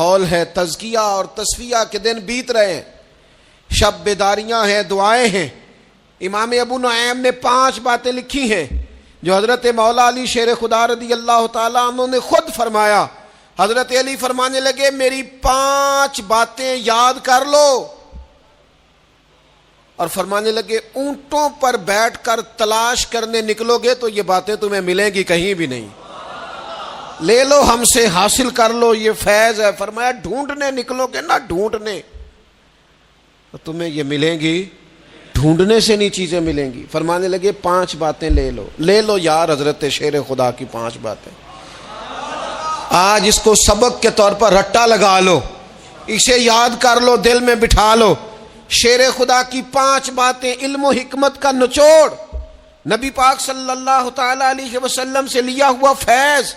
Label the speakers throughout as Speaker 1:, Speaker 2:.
Speaker 1: ماحول ہے، تزکیہ اور تصفیہ کے دن بیت رہے ہیں، شب بیداریاں ہیں، دعائیں ہیں۔ امام ابو نعیم نے 5 باتیں لکھی ہیں جو حضرت مولا علی شیر خدا رضی اللہ تعالیٰ عنہ نے خود فرمایا۔ حضرت علی فرمانے لگے میری 5 باتیں یاد کر لو، اور فرمانے لگے اونٹوں پر بیٹھ کر تلاش کرنے نکلو گے تو یہ باتیں تمہیں ملیں گی کہیں بھی نہیں، لے لو ہم سے، حاصل کر لو، یہ فیض ہے۔ فرمایا ڈھونڈنے نکلو گے نا، ڈھونڈنے، تو تمہیں یہ ملیں گی، ڈھونڈنے سے نہیں چیزیں ملیں گی۔ فرمانے لگے 5 باتیں لے لو یار حضرت شیر خدا کی 5 باتیں، آج اس کو سبق کے طور پر رٹا لگا لو، اسے یاد کر لو، دل میں بٹھا لو۔ شیر خدا کی 5 باتیں، علم و حکمت کا نچوڑ، نبی پاک صلی اللہ تعالی علیہ وسلم سے لیا ہوا فیض،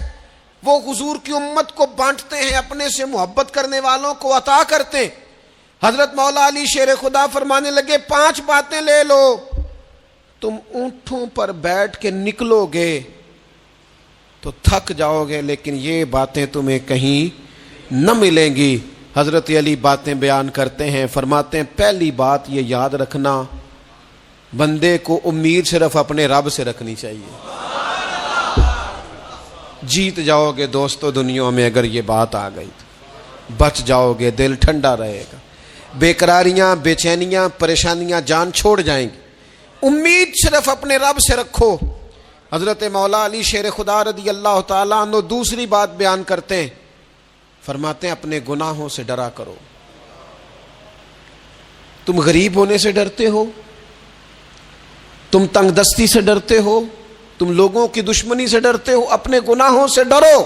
Speaker 1: وہ حضور کی امت کو بانٹتے ہیں، اپنے سے محبت کرنے والوں کو عطا کرتے ہیں۔ حضرت مولا علی شیر خدا فرمانے لگے 5 باتیں لے لو، تم اونٹوں پر بیٹھ کے نکلو گے تو تھک جاؤ گے، لیکن یہ باتیں تمہیں کہیں نہ ملیں گی۔ حضرت علی باتیں بیان کرتے ہیں، فرماتے ہیں پہلی بات یہ یاد رکھنا، بندے کو امید صرف اپنے رب سے رکھنی چاہیے۔ جیت جاؤ گے دوستو دنیا میں اگر یہ بات آ گئی تو، بچ جاؤ گے، دل ٹھنڈا رہے گا، بے قراریاں، بے چینیاں، پریشانیاں جان چھوڑ جائیں گی۔ امید صرف اپنے رب سے رکھو۔ حضرت مولا علی شیر خدا رضی اللہ تعالیٰ عنہ دوسری بات بیان کرتے ہیں، فرماتے ہیں اپنے گناہوں سے ڈرا کرو۔ تم غریب ہونے سے ڈرتے ہو، تم تنگ دستی سے ڈرتے ہو، تم لوگوں کی دشمنی سے ڈرتے ہو، اپنے گناہوں سے ڈرو،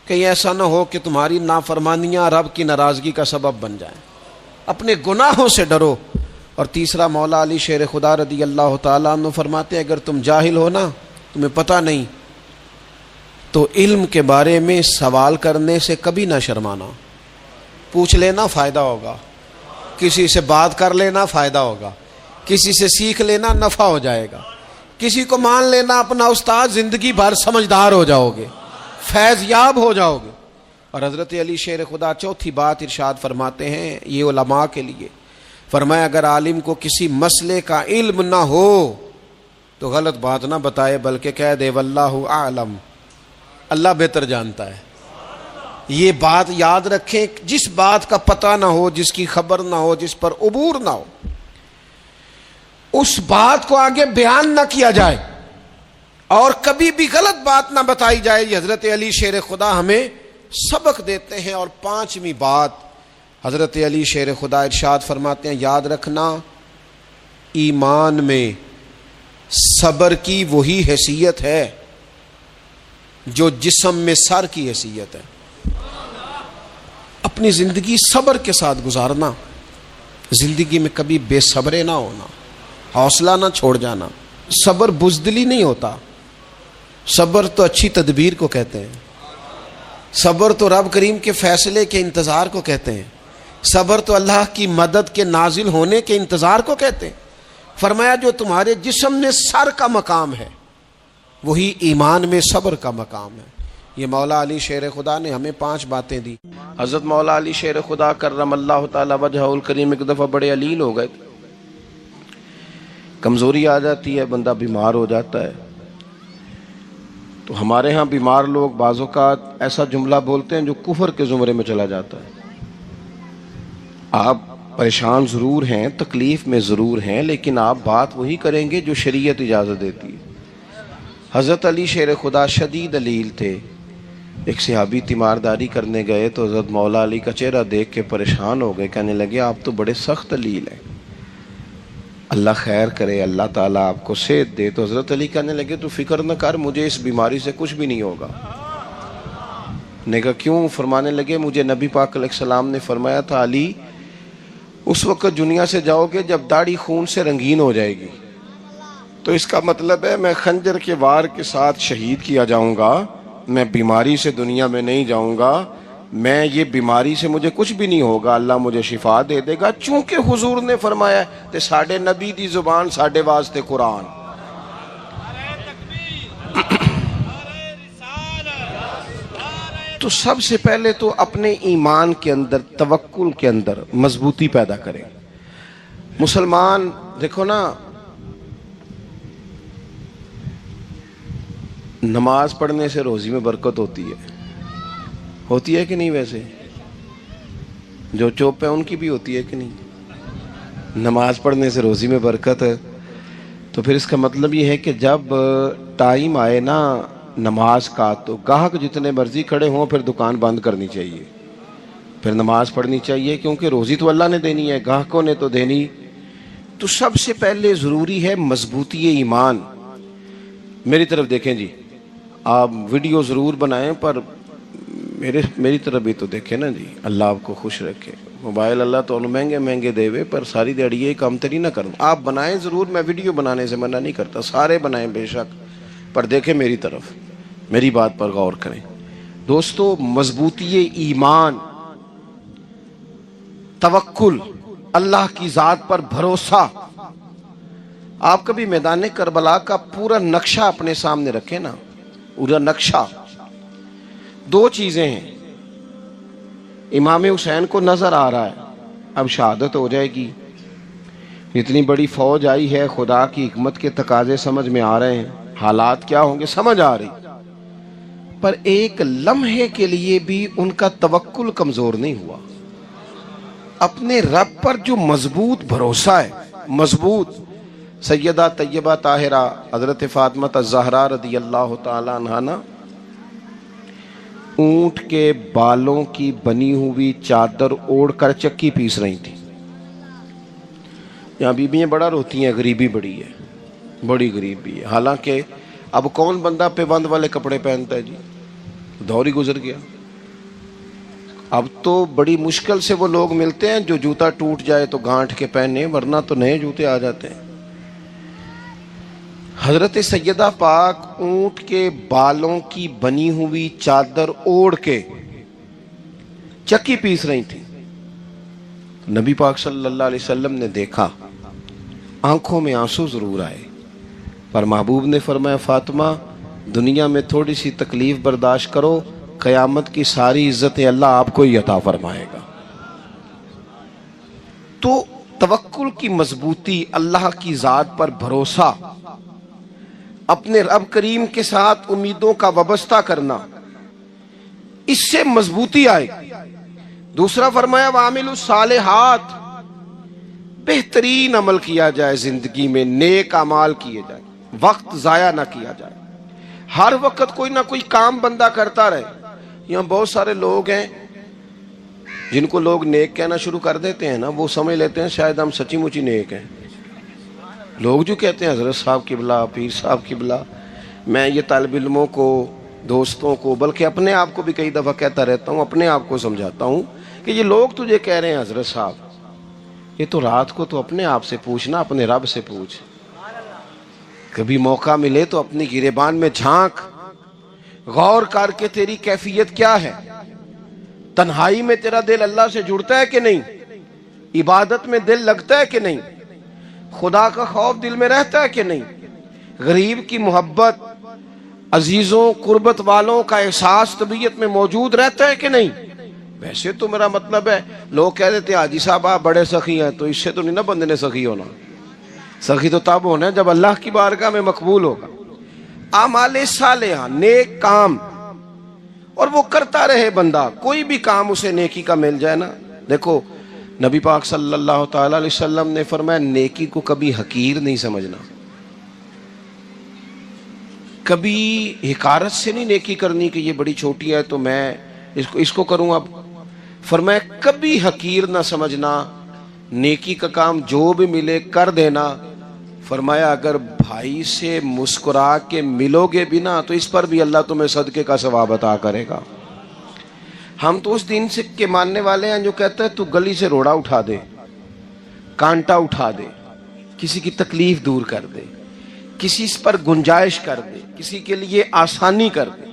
Speaker 1: کہیں ایسا نہ ہو کہ تمہاری نافرمانیاں رب کی ناراضگی کا سبب بن جائیں۔ اپنے گناہوں سے ڈرو۔ اور تیسرا مولا علی شیر خدا رضی اللہ تعالیٰ عنہ فرماتے ہیں اگر تم جاہل ہو نا، تمہیں پتہ نہیں، تو علم کے بارے میں سوال کرنے سے کبھی نہ شرمانا، پوچھ لینا فائدہ ہوگا، کسی سے بات کر لینا فائدہ ہوگا، کسی سے سیکھ لینا نفع ہو جائے گا، کسی کو مان لینا اپنا استاد، زندگی بھر سمجھدار ہو جاؤ گے، فیض یاب ہو جاؤ گے۔ اور حضرت علی شیر خدا چوتھی بات ارشاد فرماتے ہیں یہ علماء کے لیے، فرمایا اگر عالم کو کسی مسئلے کا علم نہ ہو تو غلط بات نہ بتائے، بلکہ کہہ دے واللہ اعلم، اللہ بہتر جانتا ہے۔ یہ بات یاد رکھیں، جس بات کا پتہ نہ ہو، جس کی خبر نہ ہو، جس پر عبور نہ ہو، اس بات کو آگے بیان نہ کیا جائے اور کبھی بھی غلط بات نہ بتائی جائے۔ یہ حضرت علی شیر خدا ہمیں سبق دیتے ہیں۔ اور 5ویں بات حضرت علی شیر خدا ارشاد فرماتے ہیں یاد رکھنا، ایمان میں صبر کی وہی حیثیت ہے جو جسم میں سر کی حیثیت ہے۔ اپنی زندگی صبر کے ساتھ گزارنا، زندگی میں کبھی بے صبرے نہ ہونا، حوصلہ نہ چھوڑ جانا۔ صبر بزدلی نہیں ہوتا، صبر تو اچھی تدبیر کو کہتے ہیں، صبر تو رب کریم کے فیصلے کے انتظار کو کہتے ہیں، صبر تو اللہ کی مدد کے نازل ہونے کے انتظار کو کہتے ہیں۔ فرمایا جو تمہارے جسم میں سر کا مقام ہے وہی ایمان میں صبر کا مقام ہے۔ یہ مولا علی شیر خدا نے ہمیں 5 باتیں دی۔ حضرت مولا علی شیر خدا کرم اللہ تعالی وجہہ الکریم ایک دفعہ بڑے علیل ہو گئے تھے، کمزوری آ جاتی ہے، بندہ بیمار ہو جاتا ہے۔ تو ہمارے ہاں بیمار لوگ بعض اوقات ایسا جملہ بولتے ہیں جو کفر کے زمرے میں چلا جاتا ہے۔ آپ پریشان ضرور ہیں، تکلیف میں ضرور ہیں، لیکن آپ بات وہی کریں گے جو شریعت اجازت دیتی ہے۔ حضرت علی شیر خدا شدید علیل تھے، ایک صحابی تیمارداری کرنے گئے تو حضرت مولا علی کا چہرہ دیکھ کے پریشان ہو گئے، کہنے لگے آپ تو بڑے سخت علیل ہیں، اللہ خیر کرے، اللہ تعالیٰ آپ کو صحت دے۔ تو حضرت علی کہنے لگے تو فکر نہ کر، مجھے اس بیماری سے کچھ بھی نہیں ہوگا۔ نے کہا کیوں؟ فرمانے لگے مجھے نبی پاک علیہ السلام نے فرمایا تھا علی اس وقت دنیا سے جاؤ گے جب داڑھی خون سے رنگین ہو جائے گی، تو اس کا مطلب ہے میں خنجر کے وار کے ساتھ شہید کیا جاؤں گا، میں بیماری سے دنیا میں نہیں جاؤں گا، میں یہ بیماری سے مجھے کچھ بھی نہیں ہوگا، اللہ مجھے شفا دے دے گا۔ چونکہ حضور نے فرمایا تے ساڈے نبی دی زبان ساڈے واسطے قرآن۔ تو سب سے پہلے تو اپنے ایمان کے اندر، توکل کے اندر مضبوطی پیدا کریں. مسلمان دیکھو نا، نماز پڑھنے سے روزی میں برکت ہوتی ہے کہ نہیں؟ ویسے جو چوپ ہے ان کی بھی ہوتی ہے کہ نہیں؟ نماز پڑھنے سے روزی میں برکت ہے. تو پھر اس کا مطلب یہ ہے کہ جب ٹائم آئے نا نماز کا، تو گاہک جتنے مرضی کھڑے ہوں پھر دکان بند کرنی چاہیے، پھر نماز پڑھنی چاہیے، کیونکہ روزی تو اللہ نے دینی ہے، گاہکوں نے تو دینی. تو سب سے پہلے ضروری ہے مضبوطی ایمان. میری طرف دیکھیں جی، آپ ویڈیو ضرور بنائیں پر میری طرف بھی تو دیکھیں نا جی. اللہ آپ کو خوش رکھے. موبائل اللہ تو مہنگے دے ہوئے، پر ساری دیہڑی یہ کام تری نہ کروں. آپ بنائیں ضرور، میں ویڈیو بنانے سے منع نہیں کرتا، سارے بنائیں بے شک، پر دیکھیں میری طرف، میری بات پر غور کریں. دوستو، مضبوطی ایمان، توکل، اللہ کی ذات پر بھروسہ. آپ کبھی میدان کربلا کا پورا نقشہ اپنے سامنے رکھیں نا، پورا نقشہ. دو چیزیں ہیں. امام حسین کو نظر آ رہا ہے اب شہادت ہو جائے گی، اتنی بڑی فوج آئی ہے، خدا کی حکمت کے تقاضے سمجھ میں آ رہے ہیں، حالات کیا ہوں گے سمجھ آ رہی، پر ایک لمحے کے لیے بھی ان کا توکل کمزور نہیں ہوا. اپنے رب پر جو مضبوط بھروسہ ہے، مضبوط. سیدہ طیبہ طاہرہ حضرت فاطمہ الزہرا رضی اللہ تعالی عنہا نا اونٹ کے بالوں کی بنی ہوئی چادر اوڑھ کر چکی پیس رہی تھی. یہاں بیویاں بڑا روتی ہیں، غریبی بڑی ہے، بڑی غریبی ہے. حالانکہ اب کون بندہ پیبند والے کپڑے پہنتا ہے جی، دور ہی گزر گیا. اب تو بڑی مشکل سے وہ لوگ ملتے ہیں جو جوتا ٹوٹ جائے تو گانٹھ کے پہنے، ورنہ تو نئے جوتے آ جاتے ہیں. حضرت سیدہ پاک اونٹ کے بالوں کی بنی ہوئی چادر اوڑھ کے چکی پیس رہی تھی. نبی پاک صلی اللہ علیہ وسلم نے دیکھا، آنکھوں میں آنسو ضرور آئے، پر محبوب نے فرمایا فاطمہ دنیا میں تھوڑی سی تکلیف برداشت کرو، قیامت کی ساری عزتیں اللہ آپ کو ہی عطا فرمائے گا. تو توکل کی مضبوطی، اللہ کی ذات پر بھروسہ، اپنے رب کریم کے ساتھ امیدوں کا وابستہ کرنا، اس سے مضبوطی آئے. دوسرا فرمایا وَعَمِلُوا الصَّالِحَاتِ، بہترین عمل کیا جائے زندگی میں، نیک اعمال کیے جائے، وقت ضائع نہ کیا جائے. ہر وقت کوئی نہ کوئی کام بندہ کرتا رہے. یہاں بہت سارے لوگ ہیں جن کو لوگ نیک کہنا شروع کر دیتے ہیں نا، وہ سمجھ لیتے ہیں شاید ہم سچی مچی نیک ہیں. لوگ جو کہتے ہیں حضرت صاحب قبلہ، پیر صاحب قبلہ، میں یہ طالب علموں کو، دوستوں کو، بلکہ اپنے آپ کو بھی کئی دفعہ کہتا رہتا ہوں، اپنے آپ کو سمجھاتا ہوں کہ یہ لوگ تجھے کہہ رہے ہیں حضرت صاحب، یہ تو رات کو تو اپنے آپ سے پوچھنا، اپنے رب سے پوچھ. کبھی موقع ملے تو اپنی گریبان میں جھانک، غور کر کے تیری کیفیت کیا ہے. تنہائی میں تیرا دل اللہ سے جڑتا ہے کہ نہیں؟ عبادت میں دل لگتا ہے کہ نہیں؟ خدا کا خوف دل میں رہتا ہے کہ نہیں؟ غریب کی محبت، عزیزوں قربت والوں کا احساس طبیعت میں موجود رہتا ہے کہ نہیں؟ ویسے تو میرا مطلب ہے، لوگ کہہ دیتے ہیں حاجی صاحب آپ بڑے سخی ہیں، تو اس سے تو نہیں نا بندے نے سخی ہونا. سخی تو تب ہونا ہے جب اللہ کی بارگاہ میں مقبول ہوگا. اعمال صالحہ، نیک کام، اور وہ کرتا رہے بندہ. کوئی بھی کام اسے نیکی کا مل جائے نا. دیکھو نبی پاک صلی اللہ تعالی علیہ وسلم نے فرمایا نیکی کو کبھی حقیر نہیں سمجھنا، کبھی حقارت سے نہیں نیکی کرنی کہ یہ بڑی چھوٹی ہے تو میں اس کو کروں. اب فرمایا کبھی حقیر نہ سمجھنا، نیکی کا کام جو بھی ملے کر دینا. فرمایا اگر بھائی سے مسکرا کے ملو گے بھی نا تو اس پر بھی اللہ تمہیں صدقے کا ثواب عطا کرے گا. ہم تو اس دین سے کے ماننے والے ہیں جو کہتا ہے تو گلی سے روڑا اٹھا دے، کانٹا اٹھا دے، کسی کی تکلیف دور کر دے، کسی اس پر گنجائش کر دے، کسی کے لیے آسانی کر دے.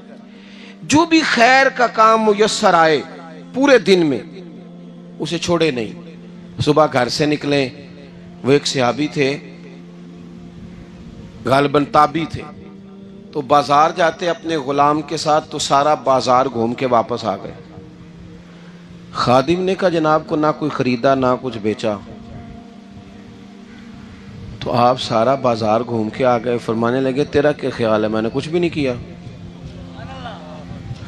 Speaker 1: جو بھی خیر کا کام میسر آئے پورے دن میں اسے چھوڑے نہیں. صبح گھر سے نکلیں، وہ ایک صحابی تھے غالباً تابعی تھے، تو تو بازار جاتے اپنے غلام کے ساتھ تو سارا بازار گھوم کے واپس آ گئے. خادم نے کہا جناب کو نہ کوئی خریدا نہ کچھ بیچا. تو آپ سارا بازار گھوم کے آ گئے. فرمانے لگے تیرا کیا خیال ہے؟ میں نے کچھ بھی نہیں کیا.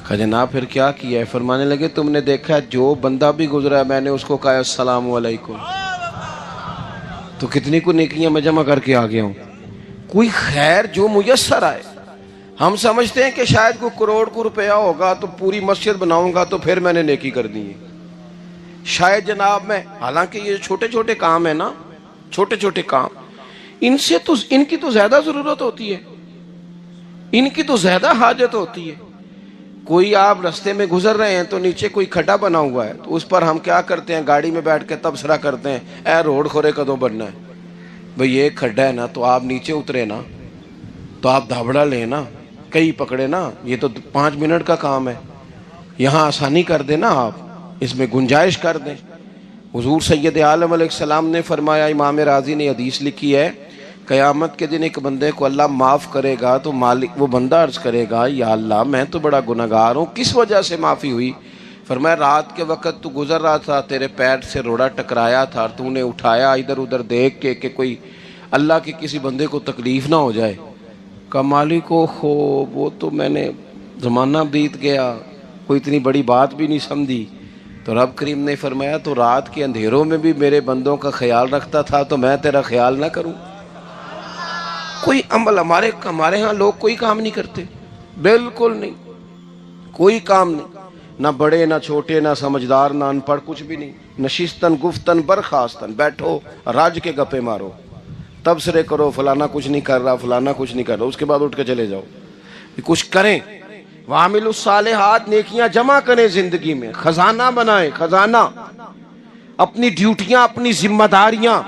Speaker 1: کہا جناب پھر کیا کیا ہے؟ فرمانے لگے تم نے دیکھا جو بندہ بھی گزرا ہے میں نے اس کو کہا السلام علیکم. تو کتنی کو نیکیاں میں جمع کر کے آ گیا ہوں. کوئی خیر جو میسر آئے. ہم سمجھتے ہیں کہ شاید کوئی کروڑ کو روپیہ ہوگا تو پوری مسجد بناؤں گا تو پھر میں نے نیکی کر دی ہے. شاید جناب میں، حالانکہ یہ چھوٹے چھوٹے کام ہیں نا، چھوٹے چھوٹے کام، ان کی تو زیادہ ضرورت ہوتی ہے، ان کی تو زیادہ حاجت ہوتی ہے. کوئی آپ رستے میں گزر رہے ہیں تو نیچے کوئی کھڈا بنا ہوا ہے تو اس پر ہم کیا کرتے ہیں؟ گاڑی میں بیٹھ کے تبصرہ کرتے ہیں اے روڈ کھورے کدوں بننا ہے. بھئی یہ کھڈا ہے نا تو آپ نیچے اترے نا، تو آپ دھابڑا لیں نا، کئی پکڑے نا، یہ تو 5 منٹ کا کام ہے، یہاں آسانی کر دیں نا، آپ اس میں گنجائش کر دیں. حضور سید عالم علیہ السلام نے فرمایا، امام راضی نے حدیث لکھی ہے، قیامت کے دن ایک بندے کو اللہ معاف کرے گا تو مالک وہ بندہ عرض کرے گا یا اللہ میں تو بڑا گنہگار ہوں، کس وجہ سے معافی ہوئی؟ فرمایا رات کے وقت تو گزر رہا تھا، تیرے پیر سے روڑا ٹکرایا تھا، تو نے اٹھایا ادھر ادھر دیکھ کے کہ کوئی اللہ کے کسی بندے کو تکلیف نہ ہو جائے. کہ مالک کو وہ تو میں نے زمانہ بیت گیا، کوئی اتنی بڑی بات بھی نہیں سمجھی. تو رب کریم نے فرمایا تو رات کے اندھیروں میں بھی میرے بندوں کا خیال رکھتا تھا تو میں تیرا خیال نہ کروں؟ کوئی عمل ہمارے ہاں لوگ کوئی کام نہیں کرتے، بالکل نہیں، کوئی کام نہیں، نہ بڑے نہ چھوٹے نہ سمجھدار نہ ان پڑھ، کچھ بھی نہیں. نشستن گفتن برخاستن، بیٹھو راج کے گپے مارو، تبصرے کرو فلانا کچھ نہیں کر رہا، فلانا کچھ نہیں کر رہا، اس کے بعد اٹھ کے چلے جاؤ. کچھ کریں، وعاملوا الصالحات، نیکیاں جمع کریں زندگی میں، خزانہ بنائیں، خزانہ. اپنی ڈیوٹیاں اپنی ذمہ داریاں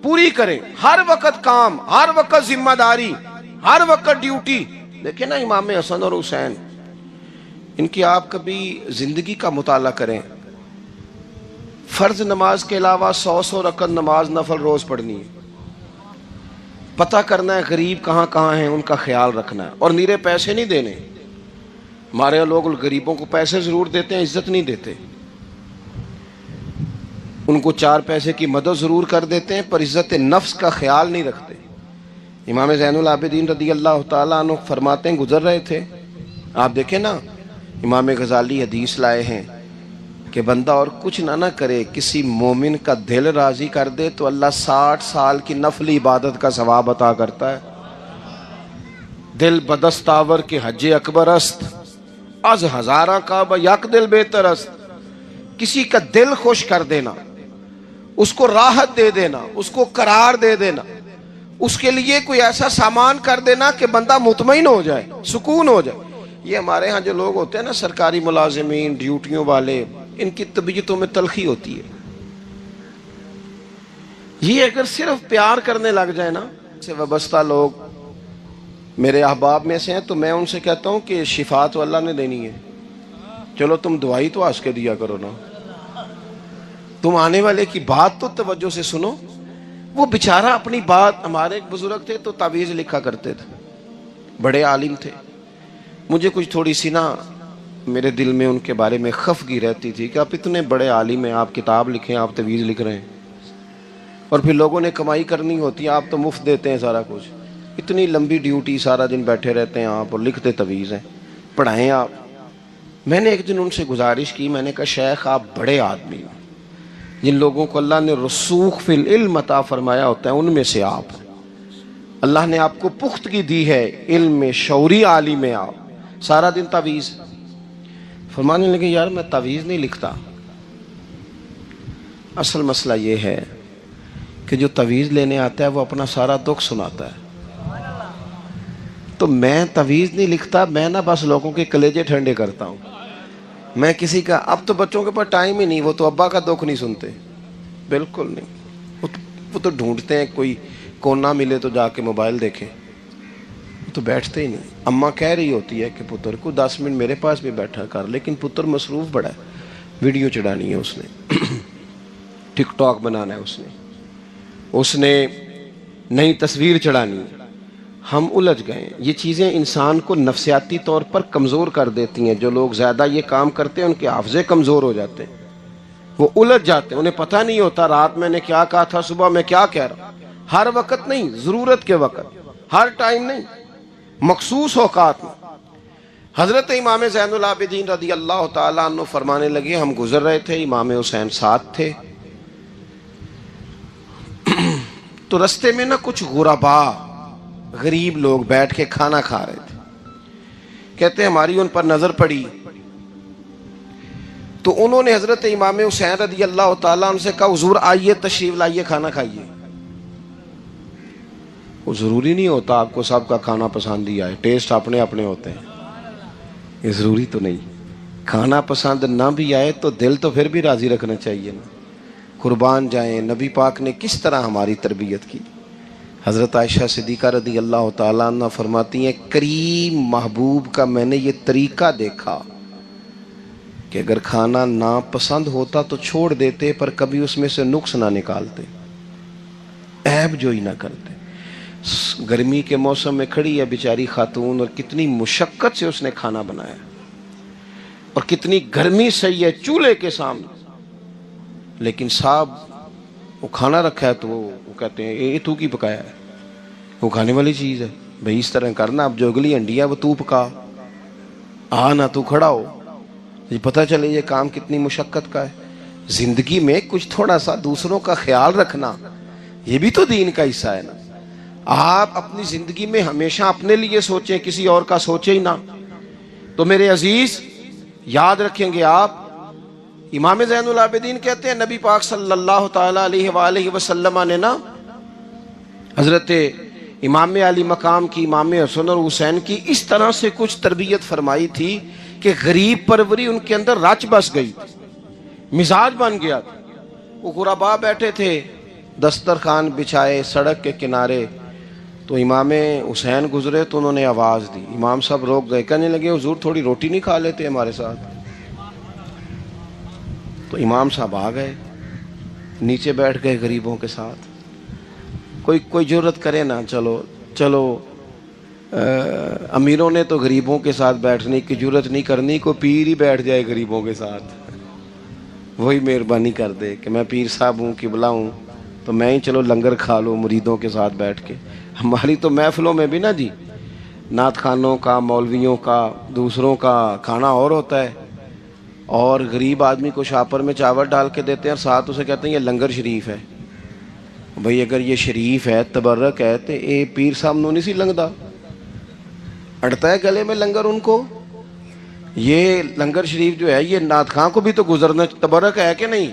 Speaker 1: پوری کریں، ہر وقت کام، ہر وقت ذمہ داری، ہر وقت ڈیوٹی. دیکھیں نا امام حسن اور حسین، ان کی آپ کبھی زندگی کا مطالعہ کریں. فرض نماز کے علاوہ 100 رکعت نماز نفل روز پڑھنی ہے. پتہ کرنا ہے غریب کہاں کہاں ہیں، ان کا خیال رکھنا ہے، اور نیرے پیسے نہیں دینے. ہمارے یہاں لوگ غریبوں کو پیسے ضرور دیتے ہیں، عزت نہیں دیتے. ان کو 4 پیسے کی مدد ضرور کر دیتے ہیں پر عزت نفس کا خیال نہیں رکھتے. امام زین العابدین رضی اللہ تعالیٰ عنہ فرماتے ہیں، گزر رہے تھے، آپ دیکھیں نا امام غزالی حدیث لائے ہیں کہ بندہ اور کچھ نہ کرے، کسی مومن کا دل راضی کر دے تو اللہ 60 سال کی نفلی عبادت کا ثواب عطا کرتا ہے. دل بدستاور کے حج اکبر است، از ہزارہ کعبہ یک دل بہتر است. کسی کا دل خوش کر دینا، اس کو راحت دے دینا، اس کو قرار دے دینا، اس کے لیے کوئی ایسا سامان کر دینا کہ بندہ مطمئن ہو جائے، سکون ہو جائے. یہ ہمارے ہاں جو لوگ ہوتے ہیں نا سرکاری ملازمین، ڈیوٹیوں والے، ان کی طبیعتوں میں تلخی ہوتی ہے. یہ اگر صرف پیار کرنے لگ جائے نا، سے وابستہ لوگ میرے احباب میں سے ہیں تو میں ان سے کہتا ہوں کہ شفا تو اللہ نے دینی ہے، چلو تم دعائی تو آج کے دیا کرو نا، تم آنے والے کی بات تو توجہ سے سنو. وہ بیچارہ اپنی بات، ہمارے ایک بزرگ تھے تو تعویذ لکھا کرتے تھے، بڑے عالم تھے. مجھے کچھ تھوڑی سی نا میرے دل میں ان کے بارے میں خفگی رہتی تھی کہ آپ اتنے بڑے عالم ہیں، آپ کتاب لکھیں، آپ تعویذ لکھ رہے ہیں، اور پھر لوگوں نے کمائی کرنی ہوتی ہے، آپ تو مفت دیتے ہیں سارا کچھ. اتنی لمبی ڈیوٹی، سارا دن بیٹھے رہتے ہیں آپ اور لکھتے تعویذ ہیں، پڑھائیں آپ. میں نے ایک دن ان سے گزارش کی، میں نے کہا شیخ آپ بڑے آدمی ہیں، جن لوگوں کو اللہ نے رسوخ فی العلم عطا فرمایا ہوتا ہے ان میں سے آپ ہیں. اللہ نے آپ کو پختگی دی ہے، علم میں شعوری عالم میں، آپ سارا دن تعویذ. فرمانے لگے یار میں تعویذ نہیں لکھتا، اصل مسئلہ یہ ہے کہ جو تعویذ لینے آتا ہے وہ اپنا سارا دکھ سناتا ہے. تو میں تعویذ نہیں لکھتا، میں نا بس لوگوں کے کلیجے ٹھنڈے کرتا ہوں. میں کسی کا، اب تو بچوں کے پاس ٹائم ہی نہیں، وہ تو ابا کا دکھ نہیں سنتے، بالکل نہیں. وہ تو ڈھونڈتے ہیں کوئی کونا ملے تو جا کے موبائل دیکھیں، وہ تو بیٹھتے ہی نہیں. اماں کہہ رہی ہوتی ہے کہ پتر کو 10 منٹ میرے پاس بھی بیٹھا کر، لیکن پتر مصروف بڑا ہے، ویڈیو چڑھانی ہے اس نے، ٹک ٹاک بنانا ہے اس نے نئی تصویر چڑھانی ہے. ہم الجھ گئے. یہ چیزیں انسان کو نفسیاتی طور پر کمزور کر دیتی ہیں. جو لوگ زیادہ یہ کام کرتے ہیں ان کے حافظے کمزور ہو جاتے ہیں, وہ الجھ جاتے ہیں, انہیں پتہ نہیں ہوتا رات میں نے کیا کہا تھا, صبح میں کیا کہہ رہا. ہر وقت نہیں, ضرورت کے وقت, ہر ٹائم نہیں, مخصوص اوقات میں. حضرت امام زین العابدین رضی اللہ تعالیٰ عنہ فرمانے لگے, ہم گزر رہے تھے, امام حسین ساتھ تھے, تو رستے میں نا کچھ غربا, غریب لوگ بیٹھ کے کھانا کھا رہے تھے. کہتے ہیں ہماری ان پر نظر پڑی تو انہوں نے حضرت امام حسین رضی اللہ تعالیٰ عنہ سے کہا, حضور آئیے, تشریف لائیے, کھانا کھائیے. وہ ضروری نہیں ہوتا آپ کو سب کا کھانا پسند ہی آئے, ٹیسٹ اپنے اپنے ہوتے ہیں, یہ ضروری تو نہیں. کھانا پسند نہ بھی آئے تو دل تو پھر بھی راضی رکھنا چاہیے نا. قربان جائیں, نبی پاک نے کس طرح ہماری تربیت کی. حضرت عائشہ صدیقہ رضی اللہ تعالیٰ عنہ فرماتی ہیں, کریم محبوب کا میں نے یہ طریقہ دیکھا کہ اگر کھانا نا پسند ہوتا تو چھوڑ دیتے, پر کبھی اس میں سے نقص نہ نکالتے, عیب جوئی نہ کرتے. گرمی کے موسم میں کھڑی ہے بیچاری خاتون, اور کتنی مشقت سے اس نے کھانا بنایا, اور کتنی گرمی سہی ہے چولہے کے سامنے, لیکن صاحب وہ کھانا رکھا ہے تو وہ کہتے ہیں یہ تو کی پکایا ہے, وہ کھانے والی چیز ہے بھائی, اس طرح کرنا, اب جو اگلی ہنڈی ہے وہ تو پکا, نہ تو کھڑا ہو. یہ پتہ چلے یہ کام کتنی مشقت کا ہے. زندگی میں کچھ تھوڑا سا دوسروں کا خیال رکھنا یہ بھی تو دین کا حصہ ہے نا. آپ اپنی زندگی میں ہمیشہ اپنے لیے سوچیں, کسی اور کا سوچیں ہی نہ. تو میرے عزیز یاد رکھیں گے آپ, امام زین العابدین کہتے ہیں نبی پاک صلی اللہ تعالیٰ علیہ وآلہ وسلم نے نا حضرت امام علی مقام کی, امام حسن اور حسین کی اس طرح سے کچھ تربیت فرمائی تھی کہ غریب پروری ان کے اندر رچ بس گئی تھی, مزاج بن گیا تھا. وہ غربا بیٹھے تھے, دسترخوان بچھائے سڑک کے کنارے, تو امام حسین گزرے تو انہوں نے آواز دی, امام صاحب روک گئے, کہنے لگے حضور تھوڑی روٹی نہیں کھا لیتے ہمارے ساتھ. تو امام صاحب آ گئے, نیچے بیٹھ گئے غریبوں کے ساتھ. کوئی جرت کرے نا, چلو امیروں نے تو غریبوں کے ساتھ بیٹھنے کی جرت نہیں کرنی, کوئی پیر ہی بیٹھ جائے غریبوں کے ساتھ, وہی مہربانی کر دے کہ میں پیر صاحب ہوں, قبلہ ہوں, تو میں ہی چلو لنگر کھا لوں مریدوں کے ساتھ بیٹھ کے. ہماری تو محفلوں میں بھی نا جی, نعت خانوں کا, مولویوں کا, دوسروں کا کھانا اور ہوتا ہے, اور غریب آدمی کو شاپر میں چاول ڈال کے دیتے ہیں اور ساتھ اسے کہتے ہیں یہ لنگر شریف ہے. بھئی اگر یہ شریف ہے, تبرک ہے, تو اے پیر صاحب نو نہیں سی لنگدا, اڑتا ہے گلے میں لنگر ان کو. یہ لنگر شریف جو ہے یہ نعت خاں کو بھی تو گزرنا, تبرک ہے کہ نہیں؟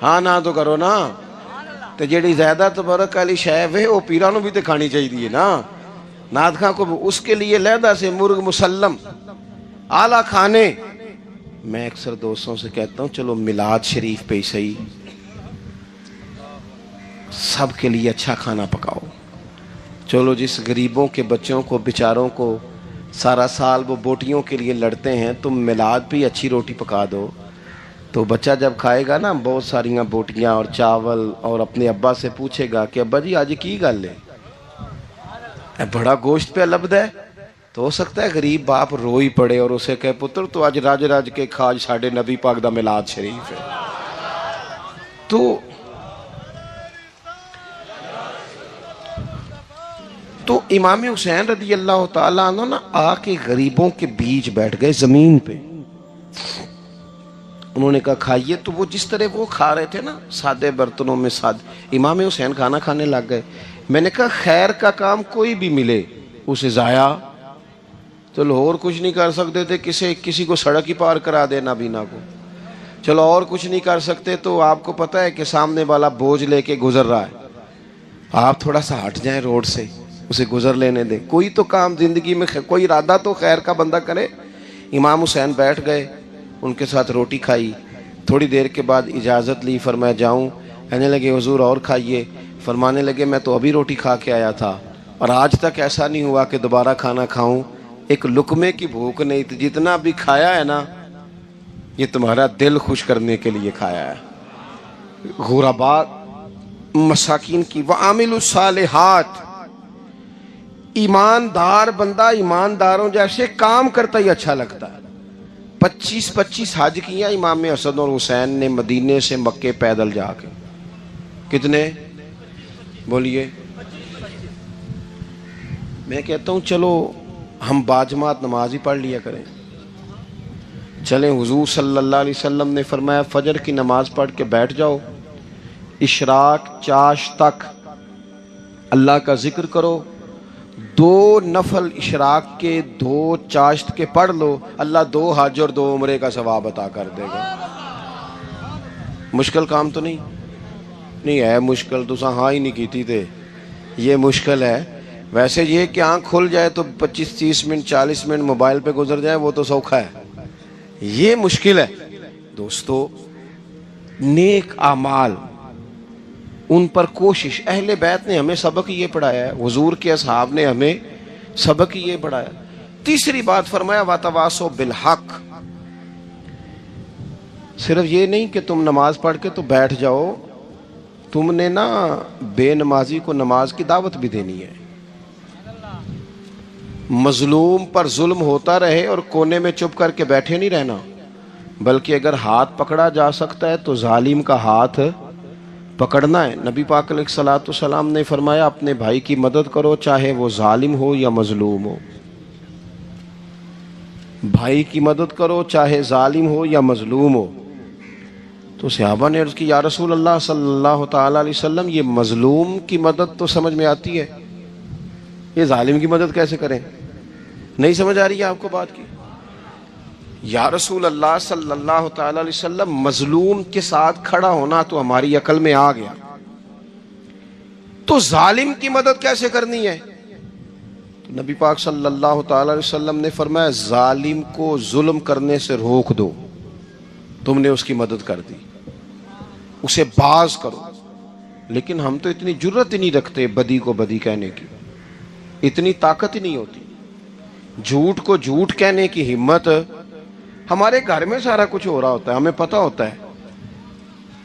Speaker 1: ہاں نہ تو کرو نا. تو جیڑی زیادہ تبرک والی شے ہے وہ پیران نو بھی تو کھانی چاہیے نا. نعت خاں کو اس کے لیے لہدا سے مرغ مسلم اعلیٰ کھانے. میں اکثر دوستوں سے کہتا ہوں چلو میلاد شریف پہ صحیح سب کے لیے اچھا کھانا پکاؤ. چلو جس غریبوں کے بچوں کو بیچاروں کو سارا سال وہ بوٹیوں کے لیے لڑتے ہیں, تم میلاد پہ اچھی روٹی پکا دو, تو بچہ جب کھائے گا نا بہت ساریاں بوٹیاں اور چاول, اور اپنے ابا سے پوچھے گا کہ ابا جی آج کی گل ہے, بڑا گوشت پہ لبد ہے. تو ہو سکتا ہے غریب باپ روئی پڑے اور اسے کہے پتر تو آج راج راج کے کھاج ساڑھے نبی پاک دا میلاد شریف ہے. تو امام حسین رضی اللہ تعالیٰ عنہ نا آ کے غریبوں کے بیچ بیٹھ گئے زمین پہ. انہوں نے کہا کھائیے, تو وہ جس طرح وہ کھا رہے تھے نا سادے برتنوں میں امام حسین کھانا کھانے لگ گئے. میں نے کہا خیر کا کام کوئی بھی ملے اسے ضائع, چلو اور کچھ نہیں کر سکتے تھے, کسی کو سڑک ہی پار کرا دے نابینا کو, چلو اور کچھ نہیں کر سکتے, تو آپ کو پتہ ہے کہ سامنے والا بوجھ لے کے گزر رہا ہے, آپ تھوڑا سا ہٹ جائیں روڈ سے, اسے گزر لینے دیں. کوئی تو کام زندگی میں کوئی ارادہ تو خیر کا بندہ کرے. امام حسین بیٹھ گئے, ان کے ساتھ روٹی کھائی, تھوڑی دیر کے بعد اجازت لی, فرمایا جاؤں؟ کہنے لگے حضور اور کھائیے. فرمانے لگے میں تو ابھی روٹی کھا کے آیا تھا اور آج تک ایسا نہیں ہوا کہ دوبارہ کھانا کھاؤں, ایک لقمے کی بھوک نہیں تھی, جتنا بھی کھایا ہے نا یہ تمہارا دل خوش کرنے کے لیے کھایا ہے. غربا مساکین کی وعامل الصالحات, ایماندار بندہ ایمانداروں جیسے کام کرتا ہی اچھا لگتا ہے۔ 25 حج کیا امام حسن اور حسین نے مدینے سے مکے پیدل جا کے۔ کتنے بولیے؟ میں کہتا ہوں چلو ہم باجماعت نماز ہی پڑھ لیا کریں۔ چلیں، حضور صلی اللہ علیہ وسلم نے فرمایا فجر کی نماز پڑھ کے بیٹھ جاؤ، اشراق چاش تک اللہ کا ذکر کرو، 2 نفل اشراق کے 2 چاشت کے پڑھ لو، اللہ 2 حج اور 2 عمرے کا ثواب عطا کر دے گا۔ مشکل کام تو نہیں ہے، مشکل تو ہاں ہی نہیں کیتی تھے، یہ مشکل ہے۔ ویسے یہ کہ آنکھ کھل جائے تو 25-30 منٹ 40 منٹ موبائل پہ گزر جائے وہ تو سوکھا ہے، یہ مشکل ہے۔ دوستو، نیک اعمال ان پر کوشش، اہل بیت نے ہمیں سبق یہ پڑھایا ہے، حضور کے اصحاب نے ہمیں سبق یہ پڑھایا۔ تیسری بات فرمایا وَتَوَاصَوْا بِالْحَقِّ، صرف یہ نہیں کہ تم نماز پڑھ کے تو بیٹھ جاؤ، تم نے نا بے نمازی کو نماز کی دعوت بھی دینی ہے۔ مظلوم پر ظلم ہوتا رہے اور کونے میں چپ کر کے بیٹھے نہیں رہنا، بلکہ اگر ہاتھ پکڑا جا سکتا ہے تو ظالم کا ہاتھ پکڑنا ہے۔ نبی پاک علیہ الصلوۃ والسلام نے فرمایا اپنے بھائی کی مدد کرو چاہے وہ ظالم ہو یا مظلوم ہو، بھائی کی مدد کرو چاہے ظالم ہو یا مظلوم ہو۔ تو صحابہ نے عرض کی یا رسول اللہ صلی اللہ تعالی علیہ وسلم، یہ مظلوم کی مدد تو سمجھ میں آتی ہے، یہ ظالم کی مدد کیسے کریں؟ نہیں سمجھ آ رہی ہے آپ کو بات کی؟ یا رسول اللہ صلی اللہ تعالی علیہ وسلم، مظلوم کے ساتھ کھڑا ہونا تو ہماری عقل میں آ گیا، تو ظالم کی مدد کیسے کرنی ہے؟ تو نبی پاک صلی اللہ تعالی علیہ وسلم نے فرمایا ظالم کو ظلم کرنے سے روک دو، تم نے اس کی مدد کر دی، اسے باز کرو۔ لیکن ہم تو اتنی جرت ہی نہیں رکھتے بدی کو بدی کہنے کی، اتنی طاقت ہی نہیں ہوتی، جھوٹ کو جھوٹ کہنے کی ہمت۔ ہمارے گھر میں سارا کچھ ہو رہا ہوتا ہے، ہمیں پتہ ہوتا ہے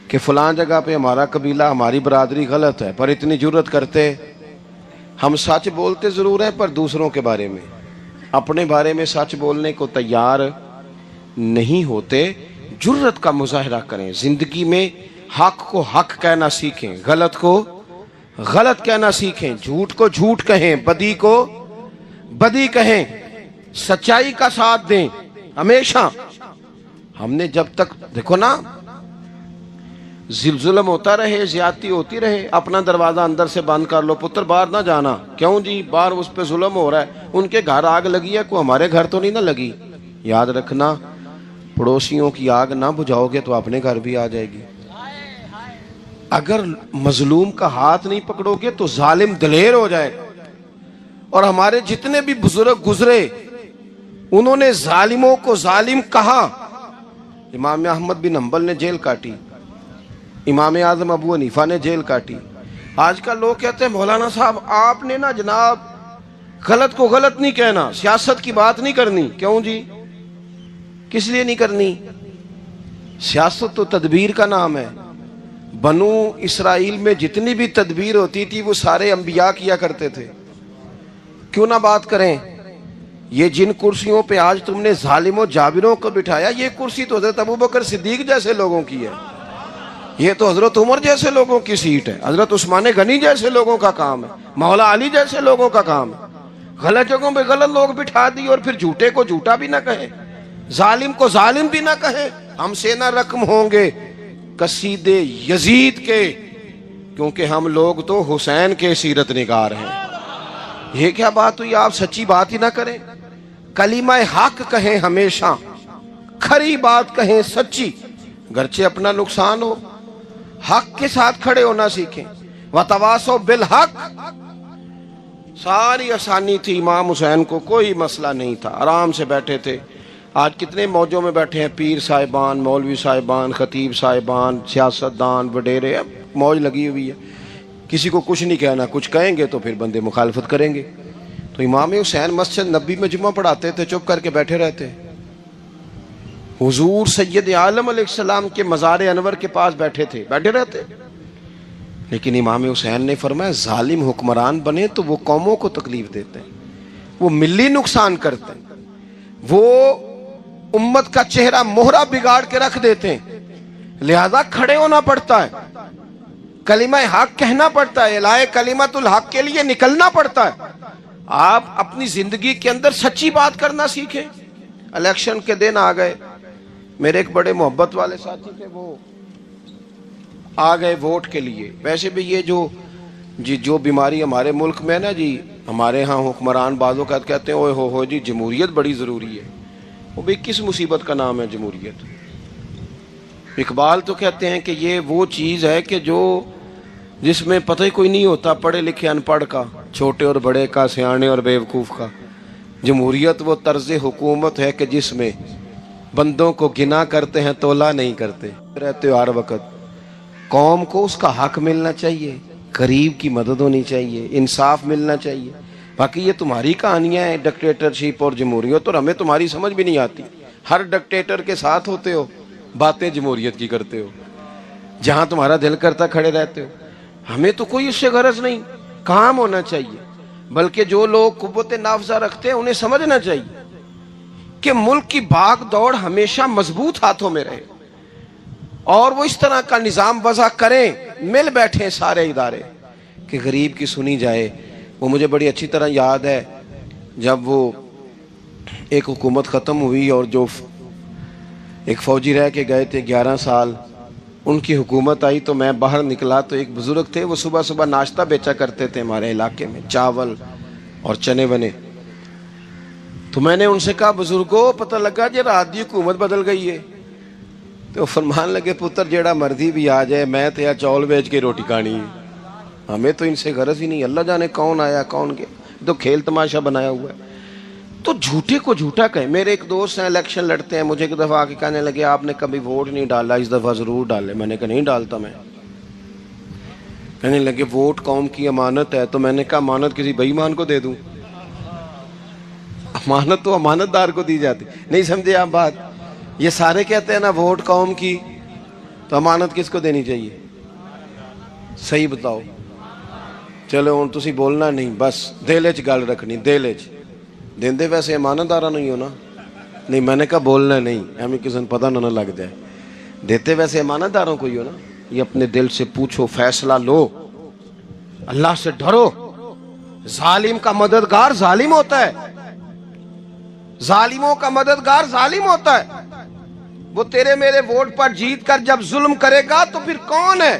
Speaker 1: کہ فلاں جگہ پہ ہمارا قبیلہ ہماری برادری غلط ہے، پر اتنی جرت کرتے، ہم سچ بولتے ضرور ہیں پر دوسروں کے بارے میں، اپنے بارے میں سچ بولنے کو تیار نہیں ہوتے۔ جرت کا مظاہرہ کریں، زندگی میں حق کو حق کہنا سیکھیں، غلط کو غلط کہنا سیکھیں، جھوٹ کو جھوٹ کہیں، بدی کو بدی کہیں، سچائی کا ساتھ دیں ہمیشہ۔ ہم نے جب تک دیکھو نا ظلم ہوتا رہے، زیادتی ہوتی رہے، اپنا دروازہ اندر سے بند کر لو، پتر باہر نہ جانا، کیوں جی باہر اس پہ ظلم ہو رہا ہے، ان کے گھر آگ لگی ہے، کوئی ہمارے گھر تو نہیں نہ لگی۔ یاد رکھنا پڑوسیوں کی آگ نہ بجھاؤ گے تو اپنے گھر بھی آ جائے گی۔ اگر مظلوم کا ہاتھ نہیں پکڑو گے تو ظالم دلیر ہو جائے گا۔ اور ہمارے جتنے بھی بزرگ گزرے انہوں نے ظالموں کو ظالم کہا۔ امام احمد بن حنبل نے جیل کاٹی، امام اعظم ابو حنیفہ نے جیل کاٹی۔ آج کل لوگ کہتے ہیں مولانا صاحب آپ نے نا جناب غلط کو غلط نہیں کہنا، سیاست کی بات نہیں کرنی۔ کیوں جی؟ کس لیے نہیں کرنی؟ سیاست تو تدبیر کا نام ہے۔ بنو اسرائیل میں جتنی بھی تدبیر ہوتی تھی وہ سارے انبیاء کیا کرتے تھے، کیوں نہ بات کریں؟ یہ جن کرسیوں پہ آج تم نے ظالم و جابروں کو بٹھایا، یہ کرسی تو حضرت ابوبکر صدیق جیسے لوگوں کی ہے، یہ تو حضرت عمر جیسے لوگوں کی سیٹ ہے، حضرت عثمان غنی جیسے لوگوں کا کام ہے، مولا علی جیسے لوگوں کا کام ہے۔ غلط جگہوں پہ غلط لوگ بٹھا دی اور پھر جھوٹے کو جھوٹا بھی نہ کہیں، ظالم کو ظالم بھی نہ کہیں۔ ہم سے نہ رقم ہوں گے قصید یزید کے، کیونکہ ہم لوگ تو حسین کے سیرت نگار ہیں۔ یہ کیا بات ہوئی؟ آپ سچی بات ہی نہ کریں، کلمہ حق کہیں، ہمیشہ کھری بات کہیں، سچی، گرچہ اپنا نقصان ہو، حق کے ساتھ کھڑے ہونا سیکھیں۔ وَتَوَاصَوْا بِالْحَقِّ، ساری آسانی تھی، امام حسین کو کوئی مسئلہ نہیں تھا، آرام سے بیٹھے تھے۔ آج کتنے موجوں میں بیٹھے ہیں، پیر صاحبان، مولوی صاحبان، خطیب صاحبان، سیاستدان، وڈیرے، موج لگی ہوئی ہے، کسی کو کچھ نہیں کہنا، کچھ کہیں گے تو پھر بندے مخالفت کریں گے۔ تو امام حسین مسجد نبی میں جمعہ پڑھاتے تھے، چپ کر کے بیٹھے رہتے۔ حضور سید عالم علیہ السلام کے مزار انور کے پاس بیٹھے تھے، بیٹھے رہتے، لیکن امام حسین نے فرمایا ظالم حکمران بنے تو وہ قوموں کو تکلیف دیتے ہیں، وہ ملی نقصان کرتے ہیں، وہ امت کا چہرہ مہرہ بگاڑ کے رکھ دیتے ہیں، لہذا کھڑے ہونا پڑتا ہے، کلمہ حق کہنا پڑتا ہے، الہ کلمت الحق کے لیے نکلنا پڑتا ہے۔ آپ اپنی زندگی کے اندر سچی بات کرنا سیکھیں۔ الیکشن کے دن آ گئے، میرے ایک بڑے محبت والے ساتھی تھے، وہ آ گئے ووٹ کے لیے۔ ویسے بھی یہ جو بیماری ہمارے ملک میں نا جی، ہمارے ہاں حکمران بعضوں کا کہتے ہیں اوے ہو جی جمہوریت بڑی ضروری ہے۔ وہ بھی کس مصیبت کا نام ہے جمہوریت؟ اقبال تو کہتے ہیں کہ یہ وہ چیز ہے کہ جس میں پتہ ہی کوئی نہیں ہوتا پڑھے لکھے ان پڑھ کا، چھوٹے اور بڑے کا، سیانے اور بیوقوف کا۔ جمہوریت وہ طرز حکومت ہے کہ جس میں بندوں کو گنا کرتے ہیں تولا نہیں کرتے رہتے ہو ہر وقت۔ قوم کو اس کا حق ملنا چاہیے، غریب کی مدد ہونی چاہیے، انصاف ملنا چاہیے۔ باقی یہ تمہاری کہانیاں ہیں ڈکٹیٹرشپ اور جمہوریت، اور ہمیں تمہاری سمجھ بھی نہیں آتی۔ ہر ڈکٹیٹر کے ساتھ ہوتے ہو، باتیں جمہوریت کی کرتے ہو، جہاں تمہارا دل کرتا کھڑے رہتے ہو۔ ہمیں تو کوئی اس سے غرض نہیں، کام ہونا چاہیے۔ بلکہ جو لوگ قوت نافذہ رکھتے ہیں انہیں سمجھنا چاہیے کہ ملک کی بھاگ دوڑ ہمیشہ مضبوط ہاتھوں میں رہے، اور وہ اس طرح کا نظام وضع کریں، مل بیٹھیں سارے ادارے کہ غریب کی سنی جائے۔ وہ مجھے بڑی اچھی طرح یاد ہے جب وہ ایک حکومت ختم ہوئی اور جو ایک فوجی رہ کے گئے تھے 11 سال، ان کی حکومت آئی تو میں باہر نکلا تو ایک بزرگ تھے، وہ صبح صبح ناشتہ بیچا کرتے تھے ہمارے علاقے میں، چاول اور چنے بنے۔ تو میں نے ان سے کہا بزرگوں پتہ لگا جی رات دی حکومت بدل گئی ہے۔ تو فرمان لگے پتر جیڑا مرضی بھی آ جائے، میں تو یا چول بیچ کے روٹی کھانی ہے، ہمیں تو ان سے غرض ہی نہیں۔ اللہ جانے کون آیا کون گیا، تو کھیل تماشا بنایا ہوا ہے۔ تو جھوٹے کو جھوٹا کہیں۔ میرے ایک دوست ہیں الیکشن لڑتے ہیں، مجھے ایک دفعہ آ کے کہنے لگے آپ نے کبھی ووٹ نہیں ڈالا، اس دفعہ ضرور ڈالے۔ میں نے کہا نہیں ڈالتا میں۔ کہنے لگے ووٹ قوم کی امانت ہے، تو میں نے کہا امانت کسی بے ایمان کو دے دوں؟ امانت تو امانت دار کو دی جاتی۔ نہیں سمجھے آپ بات؟ یہ سارے کہتے ہیں نا ووٹ قوم کی، تو امانت کس کو دینی چاہیے؟ صحیح بتاؤ۔ چلو ہوں تسی بولنا نہیں، بس دل وچ گل رکھنی، دل وچ دیندے ویسے امانت دارا نہیں ہونا۔ نہیں میں نے کہا بولنا نہیں، ہمیں کسی نے پتہ نہ لگ جائے۔ دیتے ویسے امانت داروں کو ہی ہو نا۔ یہ اپنے دل سے پوچھو، فیصلہ لو، اللہ سے ڈرو۔ ظالم کا مددگار ظالم ہوتا ہے، ظالموں کا مددگار ظالم ہوتا ہے۔ وہ تیرے میرے ووٹ پر جیت کر جب ظلم کرے گا تو پھر کون ہے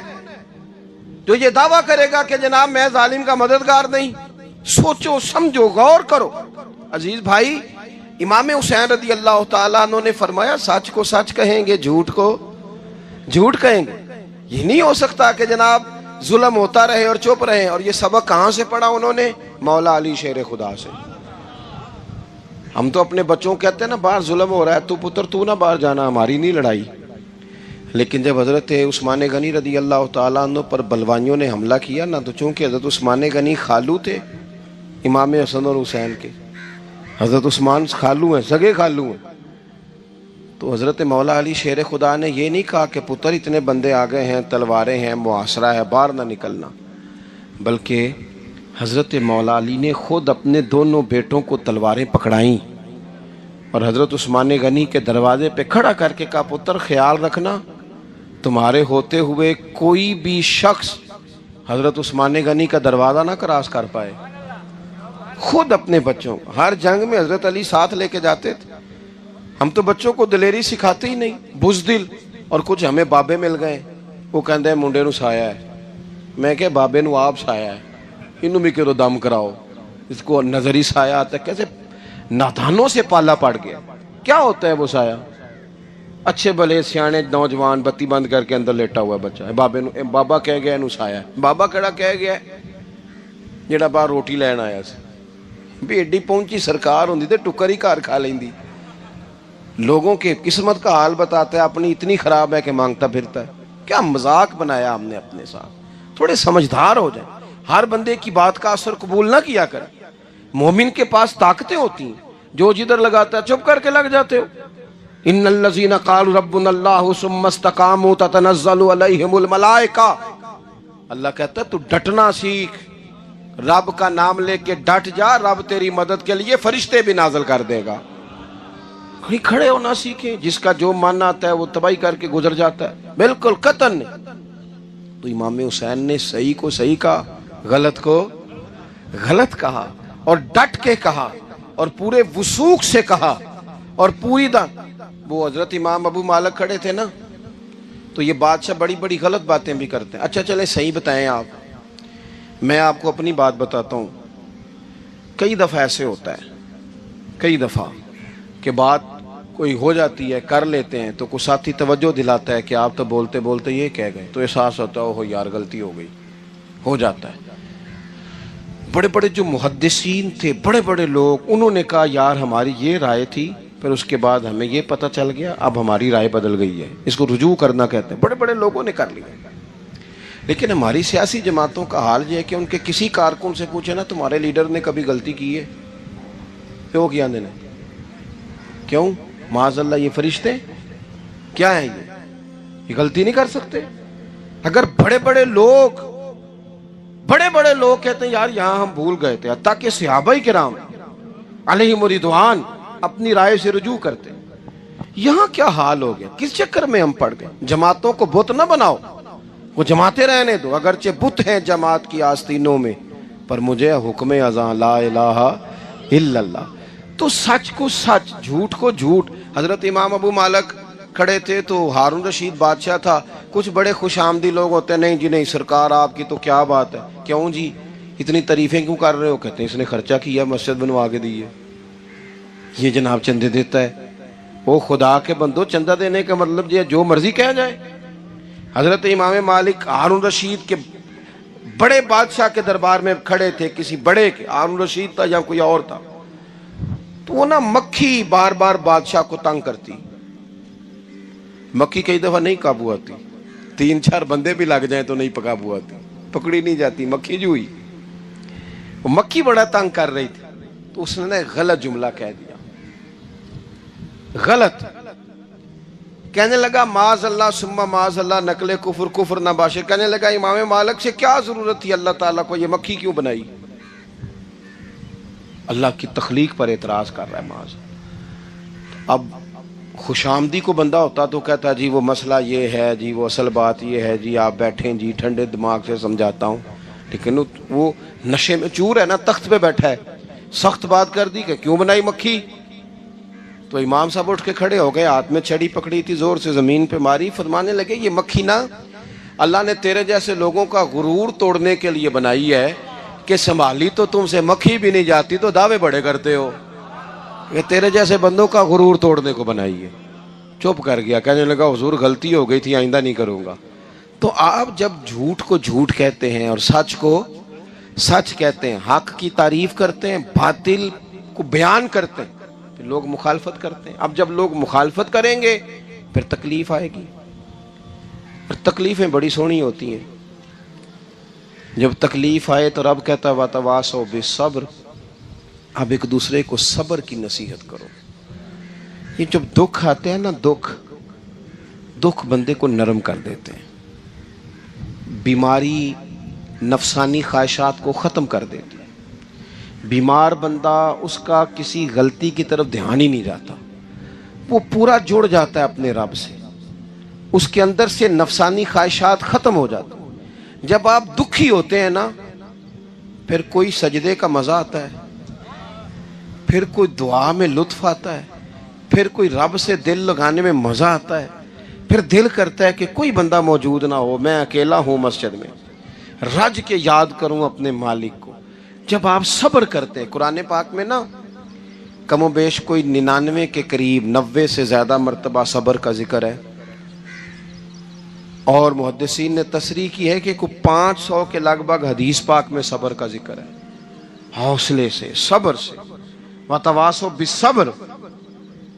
Speaker 1: جو یہ دعویٰ کرے گا کہ جناب میں ظالم کا مددگار نہیں؟ سوچو سمجھو غور کرو۔ عزیز بھائی، امام حسین رضی اللہ تعالیٰ عنہ نے فرمایا سچ کو سچ کہیں گے، جھوٹ کو جھوٹ کہیں گے۔ یہ نہیں ہو سکتا کہ جناب ظلم ہوتا رہے اور چپ رہے۔ اور یہ سبق کہاں سے پڑھا انہوں نے؟ مولا علی شیر خدا سے۔ ہم تو اپنے بچوں کو کہتے ہیں نا باہر ظلم ہو رہا ہے تو پتر تو نہ باہر جانا، ہماری نہیں لڑائی۔ لیکن جب حضرت عثمان غنی رضی اللہ تعالیٰ عنہ پر بلوائیوں نے حملہ کیا نا، تو چونکہ حضرت عثمان غنی خالو تھے امام حسن اور حسین کے، حضرت عثمان خالو ہیں، سگے خالو ہیں، تو حضرت مولا علی شیر خدا نے یہ نہیں کہا کہ پتر اتنے بندے آ گئے ہیں، تلواریں ہیں، محاصرہ ہے، باہر نہ نکلنا، بلکہ حضرت مولا علی نے خود اپنے دونوں بیٹوں کو تلواریں پکڑائیں اور حضرت عثمان غنی کے دروازے پہ کھڑا کر کے کہا پتر خیال رکھنا تمہارے ہوتے ہوئے کوئی بھی شخص حضرت عثمان غنی کا دروازہ نہ کراس کر پائے۔ خود اپنے بچوں، ہر جنگ میں حضرت علی ساتھ لے کے جاتے تھے۔ ہم تو بچوں کو دلیری سکھاتے ہی نہیں، بزدل۔ اور کچھ ہمیں بابے مل گئے، وہ کہندے ہیں منڈے نو سایا ہے، میں کہ بابے نو آپ سایا ہے، انہوں بھی کرو دم کراؤ، اس کو نظری سایہ آتا ہے۔ کیسے نادانوں سے پالا پڑ گیا۔ کیا ہوتا ہے وہ سایہ؟ اچھے بھلے سیانے نوجوان بتی بند کر کے اندر لیٹا ہوا بچہ ہے، بابا کہہ گیا انہوں سایہ ہے۔ بابا کہڑا کہہ گیا جڑا باہر روٹی لین آیا سی، بھی ایڈی پہنچی سرکار ہوندی تے ٹکر ہی گھر کھا لیندی۔ لوگوں کے قسمت کا حال بتاتا ہے، اپنی اتنی خراب ہے کہ مانگتا پھرتا ہے۔ کیا مذاق بنایا ہم نے اپنے ساتھ۔ تھوڑے سمجھدار ہو جائیں، ہر بندے کی بات کا اثر قبول نہ کیا کریں۔ مومن کے پاس طاقتیں ہوتی ہیں، جو جدھر لگاتا ہے چپ کر کے لگ جاتے ہو۔ ان الذین قالوا ربنا اللہ ثم استقاموا تتنزل علیہم الملائکہ، اللہ کہتا ہے تو ڈٹنا سیکھ، رب کا نام لے کے ڈٹ جا، رب تیری مدد کے لیے فرشتے بھی نازل کر دے گا۔ کہیں کھڑے ہونا سیکھیں، جس کا جو من آتا ہے وہ تباہی کر کے گزر جاتا ہے، بالکل قطعاً نہیں۔ تو امام حسین نے صحیح کو صحیح کہا، غلط کو غلط کہا، اور ڈٹ کے کہا، اور پورے وثوق سے کہا، اور پوری وہ حضرت امام ابو مالک کھڑے تھے نا، تو یہ بادشاہ بڑی بڑی غلط باتیں بھی کرتے ہیں۔ اچھا چلیں صحیح بتائیں آپ، میں آپ کو اپنی بات بتاتا ہوں۔ کئی دفعہ ایسے ہوتا ہے، کئی دفعہ کہ بات کوئی ہو جاتی ہے، کر لیتے ہیں، تو کوئی ساتھی توجہ دلاتا ہے کہ آپ تو بولتے بولتے یہ کہہ گئے، تو احساس ہوتا ہے اوہ یار غلطی ہو گئی، ہو جاتا ہے۔ بڑے بڑے جو محدثین تھے، بڑے بڑے لوگ، انہوں نے کہا یار ہماری یہ رائے تھی، پھر اس کے بعد ہمیں یہ پتہ چل گیا، اب ہماری رائے بدل گئی ہے، اس کو رجوع کرنا کہتے ہیں، بڑے بڑے لوگوں نے کر لیا۔ لیکن ہماری سیاسی جماعتوں کا حال یہ ہے کہ ان کے کسی کارکن سے پوچھے نا تمہارے لیڈر نے کبھی غلطی کی ہے؟ کیوں کیا نے؟ کیوں؟ معاذ اللہ یہ فرشتے کیا ہیں؟ یہ غلطی نہیں کر سکتے؟ اگر بڑے بڑے لوگ کہتے ہیں یار یہاں ہم بھول گئے تھے، حتیٰ کہ صحابہ کرام علیہم رضوان اپنی رائے سے رجوع کرتے، یہاں کیا حال ہو گیا؟ کس چکر میں ہم پڑ گئے؟ جماعتوں کو بت نہ بناؤ، وہ جماعتیں رہنے دو، اگرچہ بت ہیں جماعت کی آستینوں میں، پر مجھے حکم اذاں لا الہ الا اللہ۔ تو سچ کو سچ، جھوٹ کو جھوٹ۔ حضرت امام ابو مالک کھڑے تھے تو ہارون رشید بادشاہ تھا، کچھ بڑے خوش آمدی لوگ ہوتے ہیں، نہیں جی نہیں سرکار آپ کی تو کیا بات ہے، کیوں جی اتنی تعریفیں کیوں کر رہے ہو؟ کہتے ہیں اس نے خرچہ کیا، مسجد بنوا کے دی ہے، یہ جناب چندے دیتا ہے۔ وہ خدا کے بندو، چندہ دینے کا مطلب یہ جو مرضی کہا جائے۔ حضرت امام مالک ہارون رشید کے بڑے بادشاہ کے دربار میں کھڑے تھے، کسی بڑے کے، ہارون رشید تھا یا کوئی اور تھا، تو وہ نا مکھی بار بار بادشاہ کو تنگ کرتی، مکھی کئی دفعہ نہیں قابو آتی، 3-4 بندے بھی لگ جائیں تو نہیں قابو آتی، پکڑی نہیں جاتی، مکھی جو ہوئی، وہ مکھی بڑا تنگ کر رہی تھی، تو اس نے غلط جملہ کہہ دیا، غلط کہنے لگا معاذ اللہ ثم معاذ اللہ، نقل کفر کفر نہ باشے۔ کہنے لگا امام مالک سے کیا ضرورت تھی اللہ تعالیٰ کو یہ مکھی کیوں بنائی؟ اللہ کی تخلیق پر اعتراض کر رہا ہے معاذ۔ اب خوش آمدی کو بندہ ہوتا تو کہتا جی وہ مسئلہ یہ ہے جی، وہ اصل بات یہ ہے جی، آپ بیٹھیں جی، ٹھنڈے دماغ سے سمجھاتا ہوں۔ لیکن وہ نشے میں چور ہے نا، تخت پہ بیٹھا ہے، سخت بات کر دی کہ کیوں بنائی مکھی؟ تو امام صاحب اٹھ کے کھڑے ہو گئے، ہاتھ میں چھڑی پکڑی تھی، زور سے زمین پہ ماری، فرمانے لگے یہ مکھی نا اللہ نے تیرے جیسے لوگوں کا غرور توڑنے کے لیے بنائی ہے کہ سنبھالی تو تم سے مکھی بھی نہیں جاتی تو دعوے بڑے کرتے ہو، یہ تیرے جیسے بندوں کا غرور توڑنے کو بنائی ہے۔ چپ کر گیا، کہنے لگا حضور غلطی ہو گئی تھی، آئندہ نہیں کروں گا۔ تو آپ جب جھوٹ کو جھوٹ کہتے ہیں اور سچ کو سچ کہتے ہیں، حق کی تعریف کرتے ہیں، باطل کو بیان کرتے ہیں، پھر لوگ مخالفت کرتے ہیں۔ اب جب لوگ مخالفت کریں گے پھر تکلیف آئے گی، اور تکلیفیں بڑی سونی ہوتی ہیں۔ جب تکلیف آئے تو رب کہتا ہے وَتَوَاصَوْا بِالصَّبْرِ، اب ایک دوسرے کو صبر کی نصیحت کرو۔ یہ جب دکھ آتے ہیں نا، دکھ بندے کو نرم کر دیتے ہیں، بیماری نفسانی خواہشات کو ختم کر دیتی ہے۔ بیمار بندہ، اس کا کسی غلطی کی طرف دھیان ہی نہیں جاتا، وہ پورا جڑ جاتا ہے اپنے رب سے، اس کے اندر سے نفسانی خواہشات ختم ہو جاتی ہیں۔ جب آپ دکھی ہوتے ہیں نا، پھر کوئی سجدے کا مزہ آتا ہے، پھر کوئی دعا میں لطف آتا ہے، پھر کوئی رب سے دل لگانے میں مزہ آتا ہے، پھر دل کرتا ہے کہ کوئی بندہ موجود نہ ہو، میں اکیلا ہوں مسجد میں، رج کے یاد کروں اپنے مالک کو۔ جب آپ صبر کرتے ہیں، قرآن پاک میں نا کم و بیش کوئی 99 کے قریب، 90 سے زیادہ مرتبہ صبر کا ذکر ہے، اور محدثین نے تصریح کی ہے کہ کوئی 500 کے لگ بھگ حدیث پاک میں صبر کا ذکر ہے، حوصلے سے، صبر سے۔ وَتَوَاصَوْا بِالصَّبْرِ،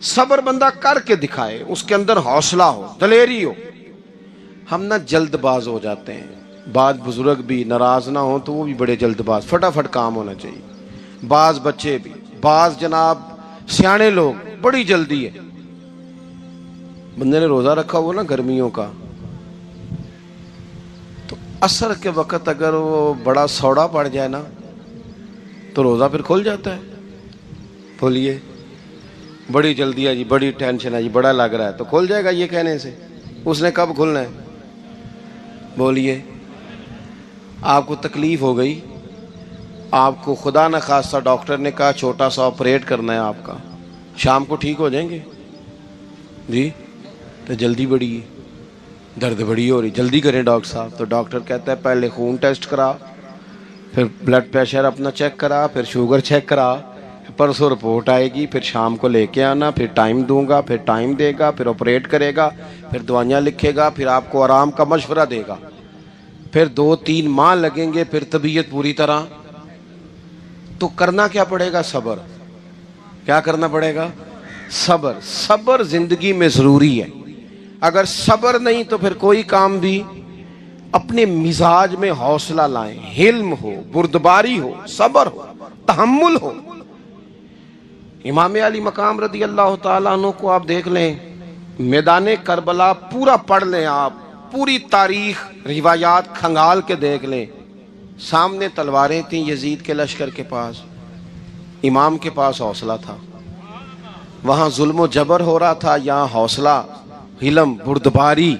Speaker 1: صبر بندہ کر کے دکھائے، اس کے اندر حوصلہ ہو، دلیری ہو۔ ہم نہ جلد باز ہو جاتے ہیں، بعض بزرگ بھی ناراض نہ ہوں تو وہ بھی بڑے جلد باز، فٹافٹ کام ہونا چاہیے، بعض بچے بھی، بعض جناب سیانے لوگ، بڑی جلدی ہے۔ بندے نے روزہ رکھا ہوا نا گرمیوں کا، تو عصر کے وقت اگر وہ بڑا سوڑا پڑ جائے نا تو روزہ پھر کھل جاتا ہے. بولیے بڑی جلدی ہے جی, بڑی ٹینشن ہے جی, بڑا لگ رہا ہے, تو کھل جائے گا یہ کہنے سے. اس نے کب کھلنا ہے؟ بولیے آپ کو تکلیف ہو گئی, آپ کو خدا نہ خواستہ ڈاکٹر نے کہا چھوٹا سا آپریٹ کرنا ہے آپ کا, شام کو ٹھیک ہو جائیں گے جی؟ تو جلدی بڑی ہے, درد بڑی ہو رہی, جلدی کریں ڈاکٹر صاحب. تو ڈاکٹر کہتا ہے پہلے خون ٹیسٹ کرا, پھر بلڈ پریشر اپنا چیک کرا, پھر شوگر چیک کرا, پرسوں رپورٹ آئے گی, پھر شام کو لے کے آنا, پھر ٹائم دوں گا, پھر ٹائم دے گا, پھر آپریٹ کرے گا, پھر دوائیاں لکھے گا, پھر آپ کو آرام کا مشورہ دے گا, پھر 2-3 ماہ لگیں گے, پھر طبیعت پوری طرح. تو کرنا کیا پڑے گا؟ صبر. کیا کرنا پڑے گا؟ صبر. صبر زندگی میں ضروری ہے. اگر صبر نہیں تو پھر کوئی کام بھی. اپنے مزاج میں حوصلہ لائیں, حلم ہو, بردباری ہو, صبر ہو, تحمل ہو. امام علی مقام رضی اللہ تعالیٰ عنہ کو آپ دیکھ لیں, میدان کربلا پورا پڑھ لیں آپ, پوری تاریخ روایات کھنگال کے دیکھ لیں. سامنے تلواریں تھیں یزید کے لشکر کے پاس, امام کے پاس حوصلہ تھا. وہاں ظلم و جبر ہو رہا تھا, یہاں حوصلہ, حلم, بردباری,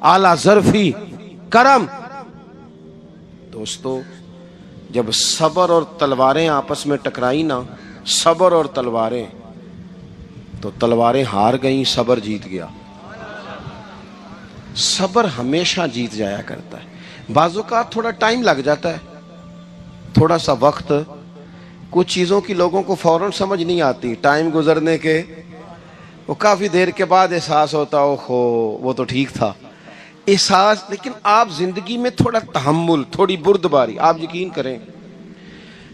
Speaker 1: اعلیٰ ظرفی, کرم. دوستو جب صبر اور تلواریں آپس میں ٹکرائی نا, صبر اور تلواریں, تو تلواریں ہار گئیں, صبر جیت گیا. صبر ہمیشہ جیت جایا کرتا ہے. بعض اوقات تھوڑا ٹائم لگ جاتا ہے, تھوڑا سا وقت. کچھ چیزوں کی لوگوں کو فوراً سمجھ نہیں آتی, ٹائم گزرنے کے وہ کافی دیر کے بعد احساس ہوتا, اوہو وہ تو ٹھیک تھا, احساس. لیکن آپ زندگی میں تھوڑا تحمل, تھوڑی بردباری. آپ یقین کریں,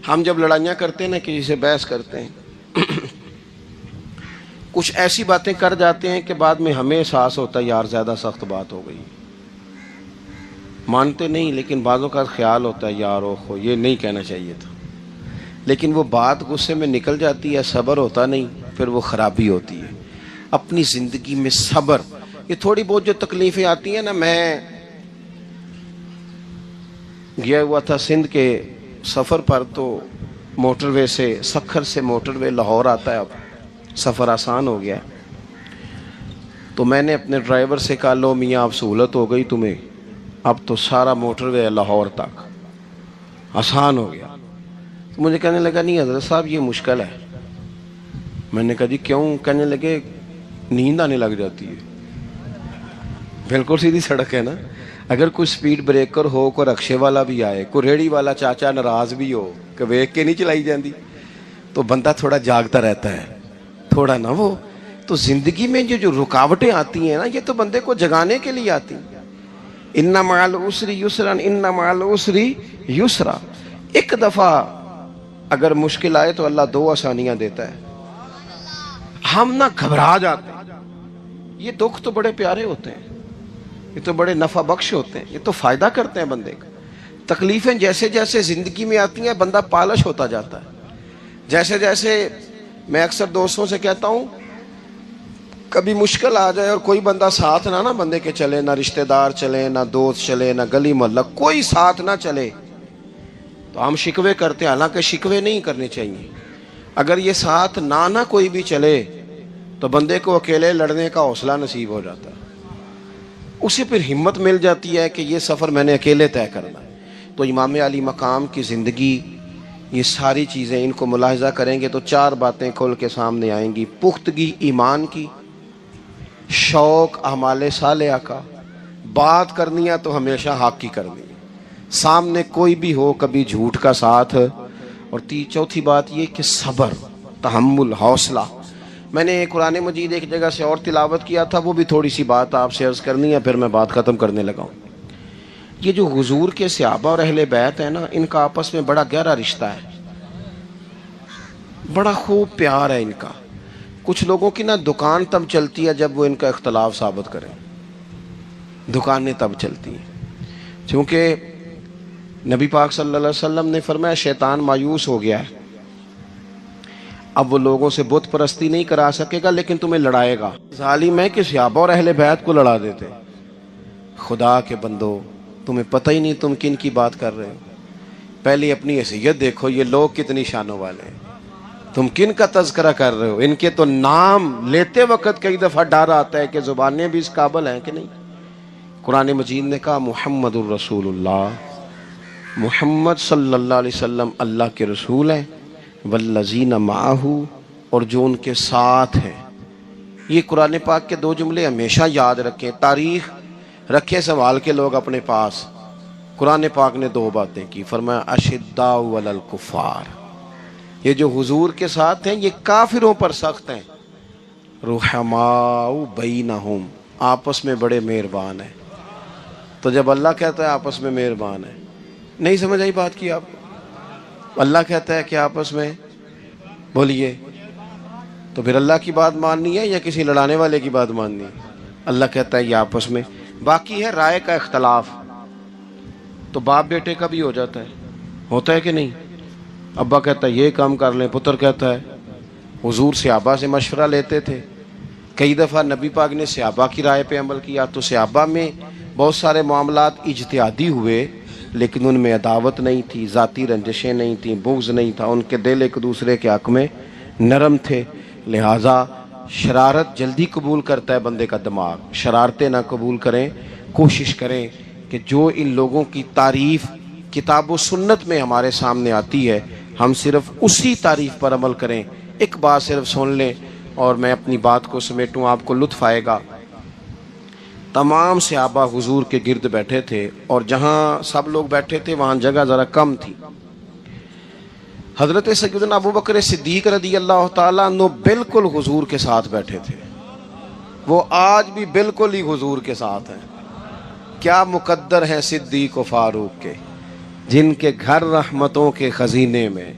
Speaker 1: ہم جب لڑائیاں کرتے ہیں نا, کسی سے بحث کرتے ہیں, کچھ ایسی باتیں کر جاتے ہیں کہ بعد میں ہمیں احساس ہوتا ہے یار زیادہ سخت بات ہو گئی. مانتے نہیں, لیکن بعضوں کا خیال ہوتا ہے یار اوہو یہ نہیں کہنا چاہیے تھا. لیکن وہ بات غصے میں نکل جاتی ہے, صبر ہوتا نہیں, پھر وہ خرابی ہوتی ہے. اپنی زندگی میں صبر. یہ تھوڑی بہت جو تکلیفیں آتی ہیں نا, میں گیا ہوا تھا سندھ کے سفر پر, تو موٹر وے سے, سکھر سے موٹر وے لاہور آتا ہے, اب سفر آسان ہو گیا. تو میں نے اپنے ڈرائیور سے کہا لو میاں اب سہولت ہو گئی تمہیں, اب تو سارا موٹر وے لاہور تک آسان ہو گیا. تو مجھے کہنے لگا نہیں حضرت صاحب یہ مشکل ہے. میں نے کہا جی کیوں؟ کہنے لگے نیند آنے لگ جاتی ہے. بالکل سیدھی سڑک ہے نا, اگر کوئی سپیڈ بریکر ہو, کوئی رکشے والا بھی آئے, کوئی ریڑھی والا چاچا ناراض بھی ہو کہ ویک کے نہیں چلائی جاندی, تو بندہ تھوڑا جاگتا رہتا ہے, تھوڑا نہ وہ. تو زندگی میں جو رکاوٹیں آتی ہیں نا, یہ تو بندے کو جگانے کے لیے آتی ہیں. ان مع العسر یسرا, ان مع العسر یسرا. ایک دفعہ اگر مشکل آئے تو اللہ 2 آسانیاں دیتا ہے. ہم نہ گھبرا جاتے ہیں. یہ دکھ تو بڑے پیارے ہوتے ہیں, یہ تو بڑے نفع بخش ہوتے ہیں, یہ تو فائدہ کرتے ہیں بندے کا. تکلیفیں جیسے جیسے زندگی میں آتی ہیں بندہ پالش ہوتا جاتا ہے. جیسے جیسے میں اکثر دوستوں سے کہتا ہوں, کبھی مشکل آ جائے اور کوئی بندہ ساتھ نہ بندے کے چلے, نہ رشتہ دار چلے, نہ دوست چلے, نہ گلی محلہ, کوئی ساتھ نہ چلے, تو ہم شکوے کرتے ہیں. حالانکہ شکوے نہیں کرنے چاہیے. اگر یہ ساتھ نہ کوئی بھی چلے تو بندے کو اکیلے لڑنے کا حوصلہ نصیب ہو جاتا ہے, اسے پھر ہمت مل جاتی ہے کہ یہ سفر میں نے اکیلے طے کرنا ہے. تو امام علی مقام کی زندگی, یہ ساری چیزیں ان کو ملاحظہ کریں گے تو 4 باتیں کھل کے سامنے آئیں گی. پختگی ایمان کی, شوق اعمال صالحہ کا, بات کرنی ہے تو ہمیشہ حق کی کرنی ہے, سامنے کوئی بھی ہو کبھی جھوٹ کا ساتھ, اور چوتھی بات یہ کہ صبر, تحمل, حوصلہ. میں نے قرآن مجید ایک جگہ سے اور تلاوت کیا تھا, وہ بھی تھوڑی سی بات آپ سے عرض کرنی ہے, پھر میں بات ختم کرنے لگا ہوں. یہ جو حضور کے صحابہ اور اہل بیت ہیں نا, ان کا آپس میں بڑا گہرا رشتہ ہے, بڑا خوب پیار ہے ان کا. کچھ لوگوں کی نا دکان تب چلتی ہے جب وہ ان کا اختلاف ثابت کریں, دکانیں تب چلتی ہیں. چونکہ نبی پاک صلی اللہ علیہ وسلم نے فرمایا شیطان مایوس ہو گیا ہے, اب وہ لوگوں سے بت پرستی نہیں کرا سکے گا, لیکن تمہیں لڑائے گا. ظالم ہے کہ صحابہ اور اہل بیت کو لڑا دیتے. خدا کے بندو, تمہیں پتہ ہی نہیں تم کن کی بات کر رہے ہو. پہلے اپنی حیثیت دیکھو, یہ لوگ کتنی شانوں والے ہیں, تم کن کا تذکرہ کر رہے ہو؟ ان کے تو نام لیتے وقت کئی دفعہ ڈر آتا ہے کہ زبانیں بھی اس قابل ہیں کہ نہیں. قرآن مجید نے کہا محمد الرسول اللہ, محمد صلی اللہ علیہ وسلم اللہ کے رسول ہیں, والذین معہ, اور جو ان کے ساتھ ہیں. یہ قرآن پاک کے دو جملے ہمیشہ یاد رکھیں, تاریخ رکھے سنبھال کے لوگ اپنے پاس. قرآن پاک نے دو باتیں کی, فرمایا اشداء علی الکفار, یہ جو حضور کے ساتھ ہیں یہ کافروں پر سخت ہیں, رحماء بینہم, آپس میں بڑے مہربان ہیں. تو جب اللہ کہتا ہے آپس میں مہربان ہے, نہیں سمجھ آئی بات کی آپ کو؟ اللہ کہتا ہے کہ آپس میں بولیے, تو پھر اللہ کی بات ماننی ہے یا کسی لڑانے والے کی بات ماننی ہے؟ اللہ کہتا ہے یہ آپس میں. باقی ہے رائے کا اختلاف, تو باپ بیٹے کا بھی ہو جاتا ہے, ہوتا ہے کہ نہیں؟ ابا کہتا ہے یہ کام کر لیں, پتر کہتا ہے. حضور صحابہ سے مشورہ لیتے تھے, کئی دفعہ نبی پاک نے صحابہ کی رائے پہ عمل کیا, تو صحابہ میں بہت سارے معاملات اجتہادی ہوئے, لیکن ان میں عداوت نہیں تھی, ذاتی رنجشیں نہیں تھیں, بغض نہیں تھا, ان کے دل ایک دوسرے کے حق میں نرم تھے. لہٰذا شرارت جلدی قبول کرتا ہے بندے کا دماغ, شرارتیں نہ قبول کریں. کوشش کریں کہ جو ان لوگوں کی تعریف کتاب و سنت میں ہمارے سامنے آتی ہے, ہم صرف اسی تعریف پر عمل کریں. ایک بات صرف سن لیں اور میں اپنی بات کو سمیٹوں, آپ کو لطف آئے گا. تمام صحابہ حضور کے گرد بیٹھے تھے, اور جہاں سب لوگ بیٹھے تھے وہاں جگہ ذرا کم تھی. حضرت سیدنا ابو بکر صدیق رضی اللہ تعالیٰ عنہ بالکل حضور کے ساتھ بیٹھے تھے, وہ آج بھی بالکل ہی حضور کے ساتھ ہیں. کیا مقدر ہیں صدیق و فاروق کے, جن کے گھر رحمتوں کے خزینے میں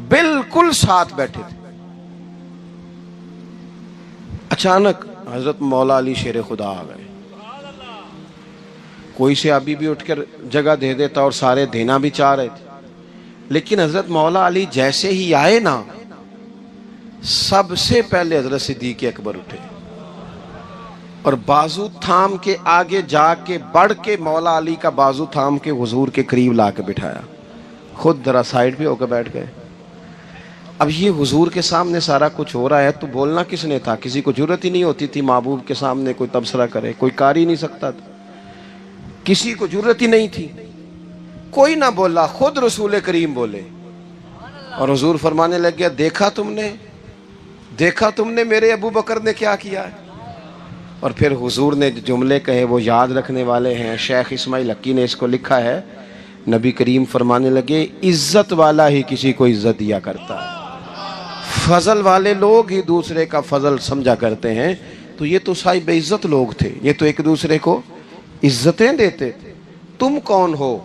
Speaker 1: بالکل ساتھ بیٹھے تھے. اچانک حضرت مولا علی شیر خدا آ گئے. کوئی صحابی بھی اٹھ کر جگہ دے دیتا اور سارے دینا بھی چاہ رہے تھے, لیکن حضرت مولا علی جیسے ہی آئے نا, سب سے پہلے حضرت صدیق اکبر اٹھے اور بازو تھام کے آگے جا کے بڑھ کے مولا علی کا بازو تھام کے حضور کے قریب لا کے بٹھایا, خود ذرا سائڈ پہ ہو کے بیٹھ گئے. اب یہ حضور کے سامنے سارا کچھ ہو رہا ہے, تو بولنا کس نے تھا؟ کسی کو ضرورت ہی نہیں ہوتی تھی محبوب کے سامنے کوئی تبصرہ کرے, کوئی کر ہی نہیں سکتا تھا, کسی کو ضرورت ہی نہیں تھی. کوئی نہ بولا, خود رسول کریم بولے, اور حضور فرمانے لگ گیا دیکھا تم نے میرے ابو بکر نے کیا کیا ہے. اور پھر حضور نے جملے کہے وہ یاد رکھنے والے ہیں, شیخ اسماعیل حقی نے اس کو لکھا ہے. نبی کریم فرمانے لگے عزت والا ہی کسی کو عزت دیا کرتا ہے, فضل والے لوگ ہی دوسرے کا فضل سمجھا کرتے ہیں. تو یہ تو صاحب عزت لوگ تھے, یہ تو ایک دوسرے کو عزتیں دیتے تھے. تم کون ہو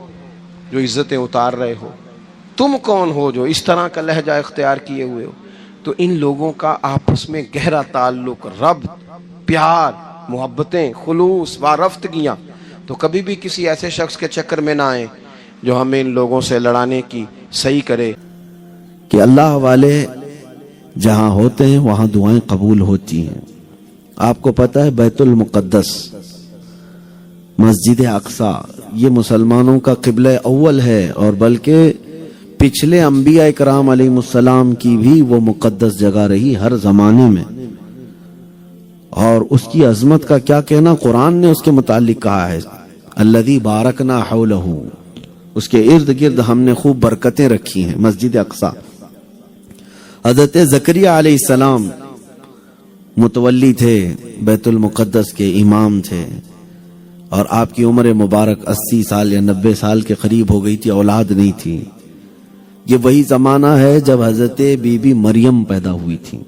Speaker 1: جو عزتیں اتار رہے ہو؟ تم کون ہو جو اس طرح کا لہجہ اختیار کیے ہوئے ہو؟ تو ان لوگوں کا آپس میں گہرا تعلق, ربط, پیار, محبتیں, خلوص, وارفتگیاں. تو کبھی بھی کسی ایسے شخص کے چکر میں نہ آئیں جو ہمیں ان لوگوں سے لڑانے کی صحیح کرے.
Speaker 2: کہ اللہ والے جہاں ہوتے ہیں وہاں دعائیں قبول ہوتی ہیں. آپ کو پتہ ہے بیت المقدس, مسجد اقصی, یہ مسلمانوں کا قبلہ اول ہے, اور بلکہ پچھلے انبیاء کرام علیہ السلام کی بھی وہ مقدس جگہ رہی ہر زمانے میں. اور اس کی عظمت کا کیا کہنا, قرآن نے اس کے متعلق کہا ہے الذی بارکنا حولہ, اس کے ارد گرد ہم نے خوب برکتیں رکھی ہیں. مسجد اقصی, حضرت زکریہ علیہ السلام متولی تھے, بیت المقدس کے امام تھے, اور آپ کی عمر مبارک 80 سال یا 90 سال کے قریب ہو گئی تھی, اولاد نہیں تھی. یہ وہی زمانہ ہے جب حضرت بی بی مریم پیدا ہوئی تھی.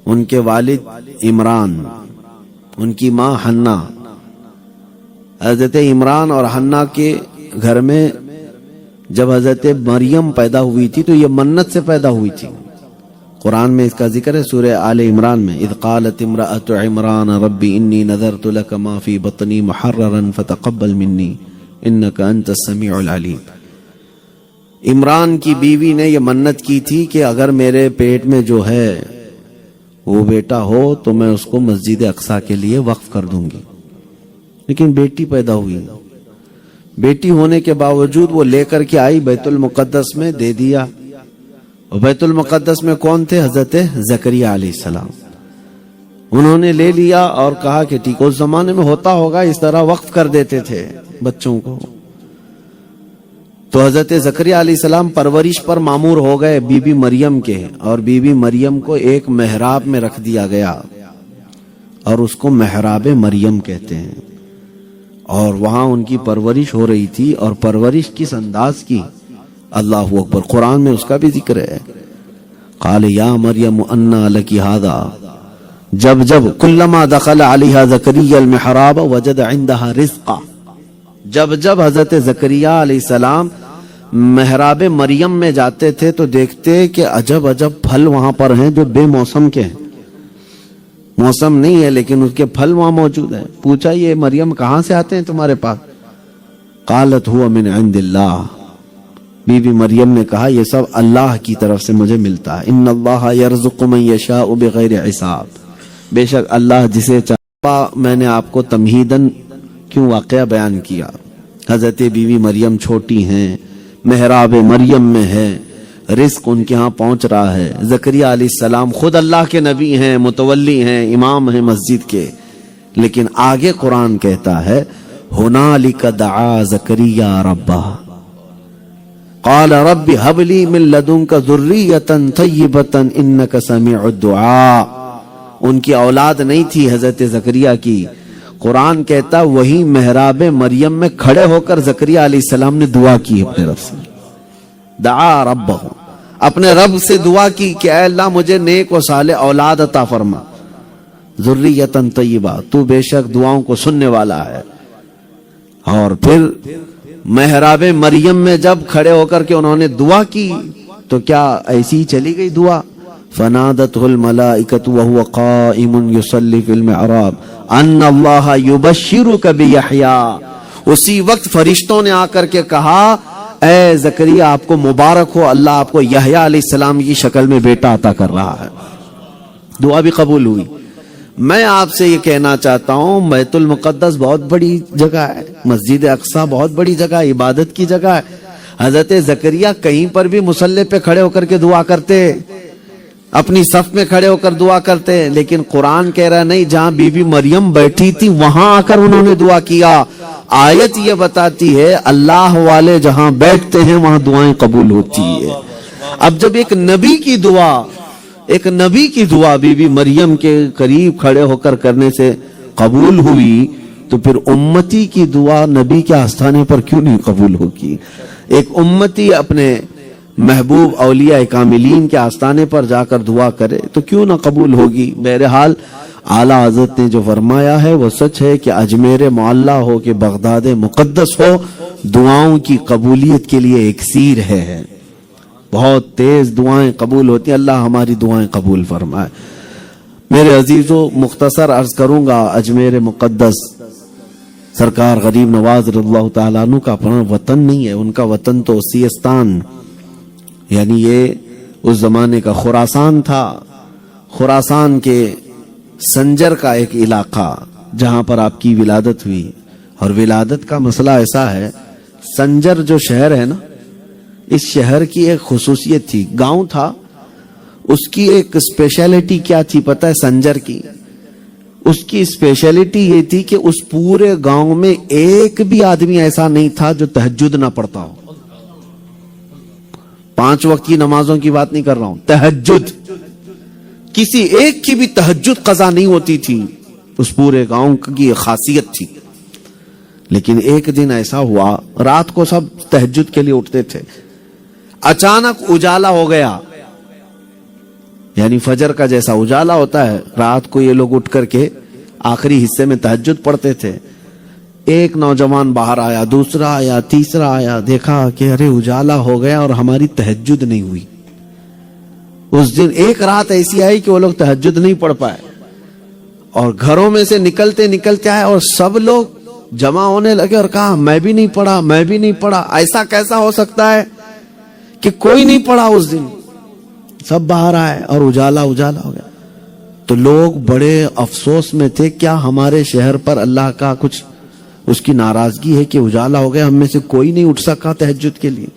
Speaker 2: ان کے والد عمران, ان کی ماں حنا. حضرت عمران اور حنا کے گھر میں جب حضرت مریم پیدا ہوئی تھی تو یہ منت سے پیدا ہوئی تھی. قرآن میں اس کا ذکر ہے سورہ آل عمران میں, اذ قالت امرأۃ عمران ربی انی نذرت لک ما فی بطنی محررا فتقبل منی انک انت السمیع العلیم. عمران کی بیوی نے یہ منت کی تھی کہ اگر میرے پیٹ میں جو ہے وہ بیٹا ہو تو میں اس کو مسجد اقصی کے لیے وقف کر دوں گی. لیکن بیٹی پیدا ہوئی بیٹی ہونے کے باوجود وہ لے کر کے آئی بیت المقدس میں دے دیا. اور بیت المقدس میں کون تھے؟ حضرت زکریا علیہ السلام. انہوں نے لے لیا اور کہا کہ ٹھیک. اس زمانے میں ہوتا ہوگا اس طرح وقف کر دیتے تھے بچوں کو. تو حضرت زکریا علیہ السلام پرورش پر مامور ہو گئے بی بی مریم کے, اور بی بی مریم کو ایک محراب میں رکھ دیا گیا اور اس کو محراب مریم کہتے ہیں. اور وہاں ان کی پرورش ہو رہی تھی. اور پرورش کس انداز کی؟ اللہ اکبر. قرآن میں اس کا بھی ذکر ہے. قال یا مریم انا لکی ھذا, جب کلما دخل علیہا زکریا المحراب وجد عندها رزقا. جب حضرت زکریا علیہ السلام محراب مریم میں جاتے تھے تو دیکھتے کہ عجب پھل وہاں پر ہیں جو بے موسم کے ہیں. موسم نہیں ہے لیکن اس کے پھل وہاں موجود ہیں. پوچھا یہ مریم کہاں سے آتے ہیں تمہارے پاس؟ قالت هو من عند اللہ. بی بی مریم نے کہا یہ سب اللہ کی طرف سے مجھے ملتا ہے. ان اللہ یرزق من یشاء بغیر حساب. بے شک اللہ جسے چاہتا. میں نے آپ کو تمہیداً کیوں واقعہ بیان کیا. حضرت بی بی مریم چھوٹی ہیں, محراب مریم میں ہے, رزق ان کے ہاں پہنچ رہا ہے. زکریا علیہ السلام خود اللہ کے نبی ہیں, متولی ہیں, امام ہیں مسجد کے. لیکن آگے قرآن کہتا ہے ہنالک دعا زکریا ربہ قال رب هب لي من لدنك ذرية طيبة انك سميع الدعاء. ان کی اولاد نہیں تھی حضرت زکریا کی. قرآن کہتا وہی محراب مریم میں کھڑے ہو کر زکریا علیہ السلام نے دعا کی اپنے رب سے. دعا ربہ, اپنے رب سے دعا کی کہ اے اللہ مجھے نیک و صالح اولاد عطا فرما. ذریۃ طیبہ, تو بے شک دعاؤں کو سننے والا ہے. اور پھر محراب مریم میں جب کھڑے ہو کر کے انہوں نے دعا کی تو کیا ایسی چلی گئی دعا؟ فنادته الملائکۃ وهو قائم یصلی فی المحراب ان اللہ یبشرک بیحییٰ. اسی وقت فرشتوں نے آ کر کے کہا اے زکریا آپ کو مبارک ہو, اللہ آپ کو یحییٰ علیہ السلام کی شکل میں بیٹا عطا کر رہا ہے. دعا بھی قبول ہوئی. میں آپ سے یہ کہنا چاہتا ہوں بیت المقدس بہت بڑی جگہ ہے, مسجد اقصی بہت بڑی جگہ, عبادت کی جگہ ہے. حضرت زکریا کہیں پر بھی مصلی پہ کھڑے ہو کر کے دعا کرتے, اپنی صف میں کھڑے ہو کر دعا کرتے. لیکن قرآن کہہ رہا نہیں, جہاں بی بی مریم بیٹھی تھی وہاں آ کر انہوں نے دعا کیا. آیت یہ بتاتی ہے اللہ والے جہاں بیٹھتے ہیں وہاں دعائیں قبول ہوتی ہے. اب جب ایک نبی کی دعا بی بی مریم کے قریب کھڑے ہو کر کرنے سے قبول ہوئی تو پھر امتی کی دعا نبی کے آستانے پر کیوں نہیں قبول ہوگی؟ ایک امتی اپنے محبوب اولیاء کاملین کے آستانے پر جا کر دعا کرے تو کیوں نہ قبول ہوگی؟ بہرحال اعلیٰ حضرت نے جو فرمایا ہے وہ سچ ہے کہ اجمیر معلیٰ ہو کہ بغداد مقدس ہو, دعاؤں کی قبولیت کے لیے اکسیر ہے. بہت تیز دعائیں قبول ہوتی ہیں. اللہ ہماری دعائیں قبول فرمائے. میرے عزیزو, مختصر عرض کروں گا, اجمیر مقدس سرکار غریب نواز رضی اللہ تعالیٰ عنہ کا اپنا وطن نہیں ہے. ان کا وطن تو سیستان, یعنی یہ اس زمانے کا خراسان تھا. خراسان کے سنجر کا ایک علاقہ جہاں پر آپ کی ولادت ہوئی. اور ولادت کا مسئلہ ایسا ہے, سنجر جو شہر ہے نا, اس شہر کی ایک خصوصیت تھی. گاؤں تھا, اس کی ایک اسپیشلٹی کیا تھی پتہ ہے سنجر کی؟ اس کی اسپیشلٹی یہ تھی کہ اس پورے گاؤں میں ایک بھی آدمی ایسا نہیں تھا جو تہجد نہ پڑھتا ہو. 5 وقت کی نمازوں کی بات نہیں کر رہا ہوں, تہجد. کسی ایک کی بھی تہجد قضا نہیں ہوتی تھی. اس پورے گاؤں کی خاصیت تھی. لیکن ایک دن ایسا ہوا, رات کو سب تہجد کے لیے اٹھتے تھے, اچانک اجالا ہو گیا. یعنی فجر کا جیسا اجالا ہوتا ہے, رات کو یہ لوگ اٹھ کر کے آخری حصے میں تہجد پڑھتے تھے. ایک نوجوان باہر آیا, دوسرا آیا, تیسرا آیا, دیکھا کہ ارے اجالا ہو گیا اور ہماری تہجد نہیں ہوئی. اس دن ایک رات ایسی آئی کہ وہ لوگ تہجد نہیں پڑھ پائے, اور گھروں میں سے نکلتے آئے اور سب لوگ جمع ہونے لگے اور کہا میں بھی نہیں پڑھا. ایسا کیسا ہو سکتا ہے کہ کوئی نہیں پڑھا اس دن؟ سب باہر آئے اور اجالا ہو گیا. تو لوگ بڑے افسوس میں تھے, کیا ہمارے شہر پر اللہ کا کچھ اس کی ناراضگی ہے کہ اجالا ہو گیا, ہم میں سے کوئی نہیں اٹھ سکا تہجد کے لیے.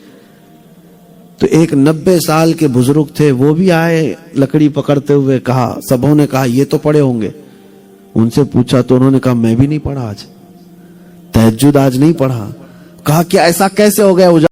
Speaker 2: تو ایک 90 سال کے بزرگ تھے, وہ بھی آئے لکڑی پکڑتے ہوئے, کہا, سبوں نے کہا یہ تو پڑھے ہوں گے. ان سے پوچھا تو انہوں نے کہا میں بھی نہیں پڑھا, آج تہجد آج نہیں پڑھا. کہا کہ ایسا کیسے ہو گیا,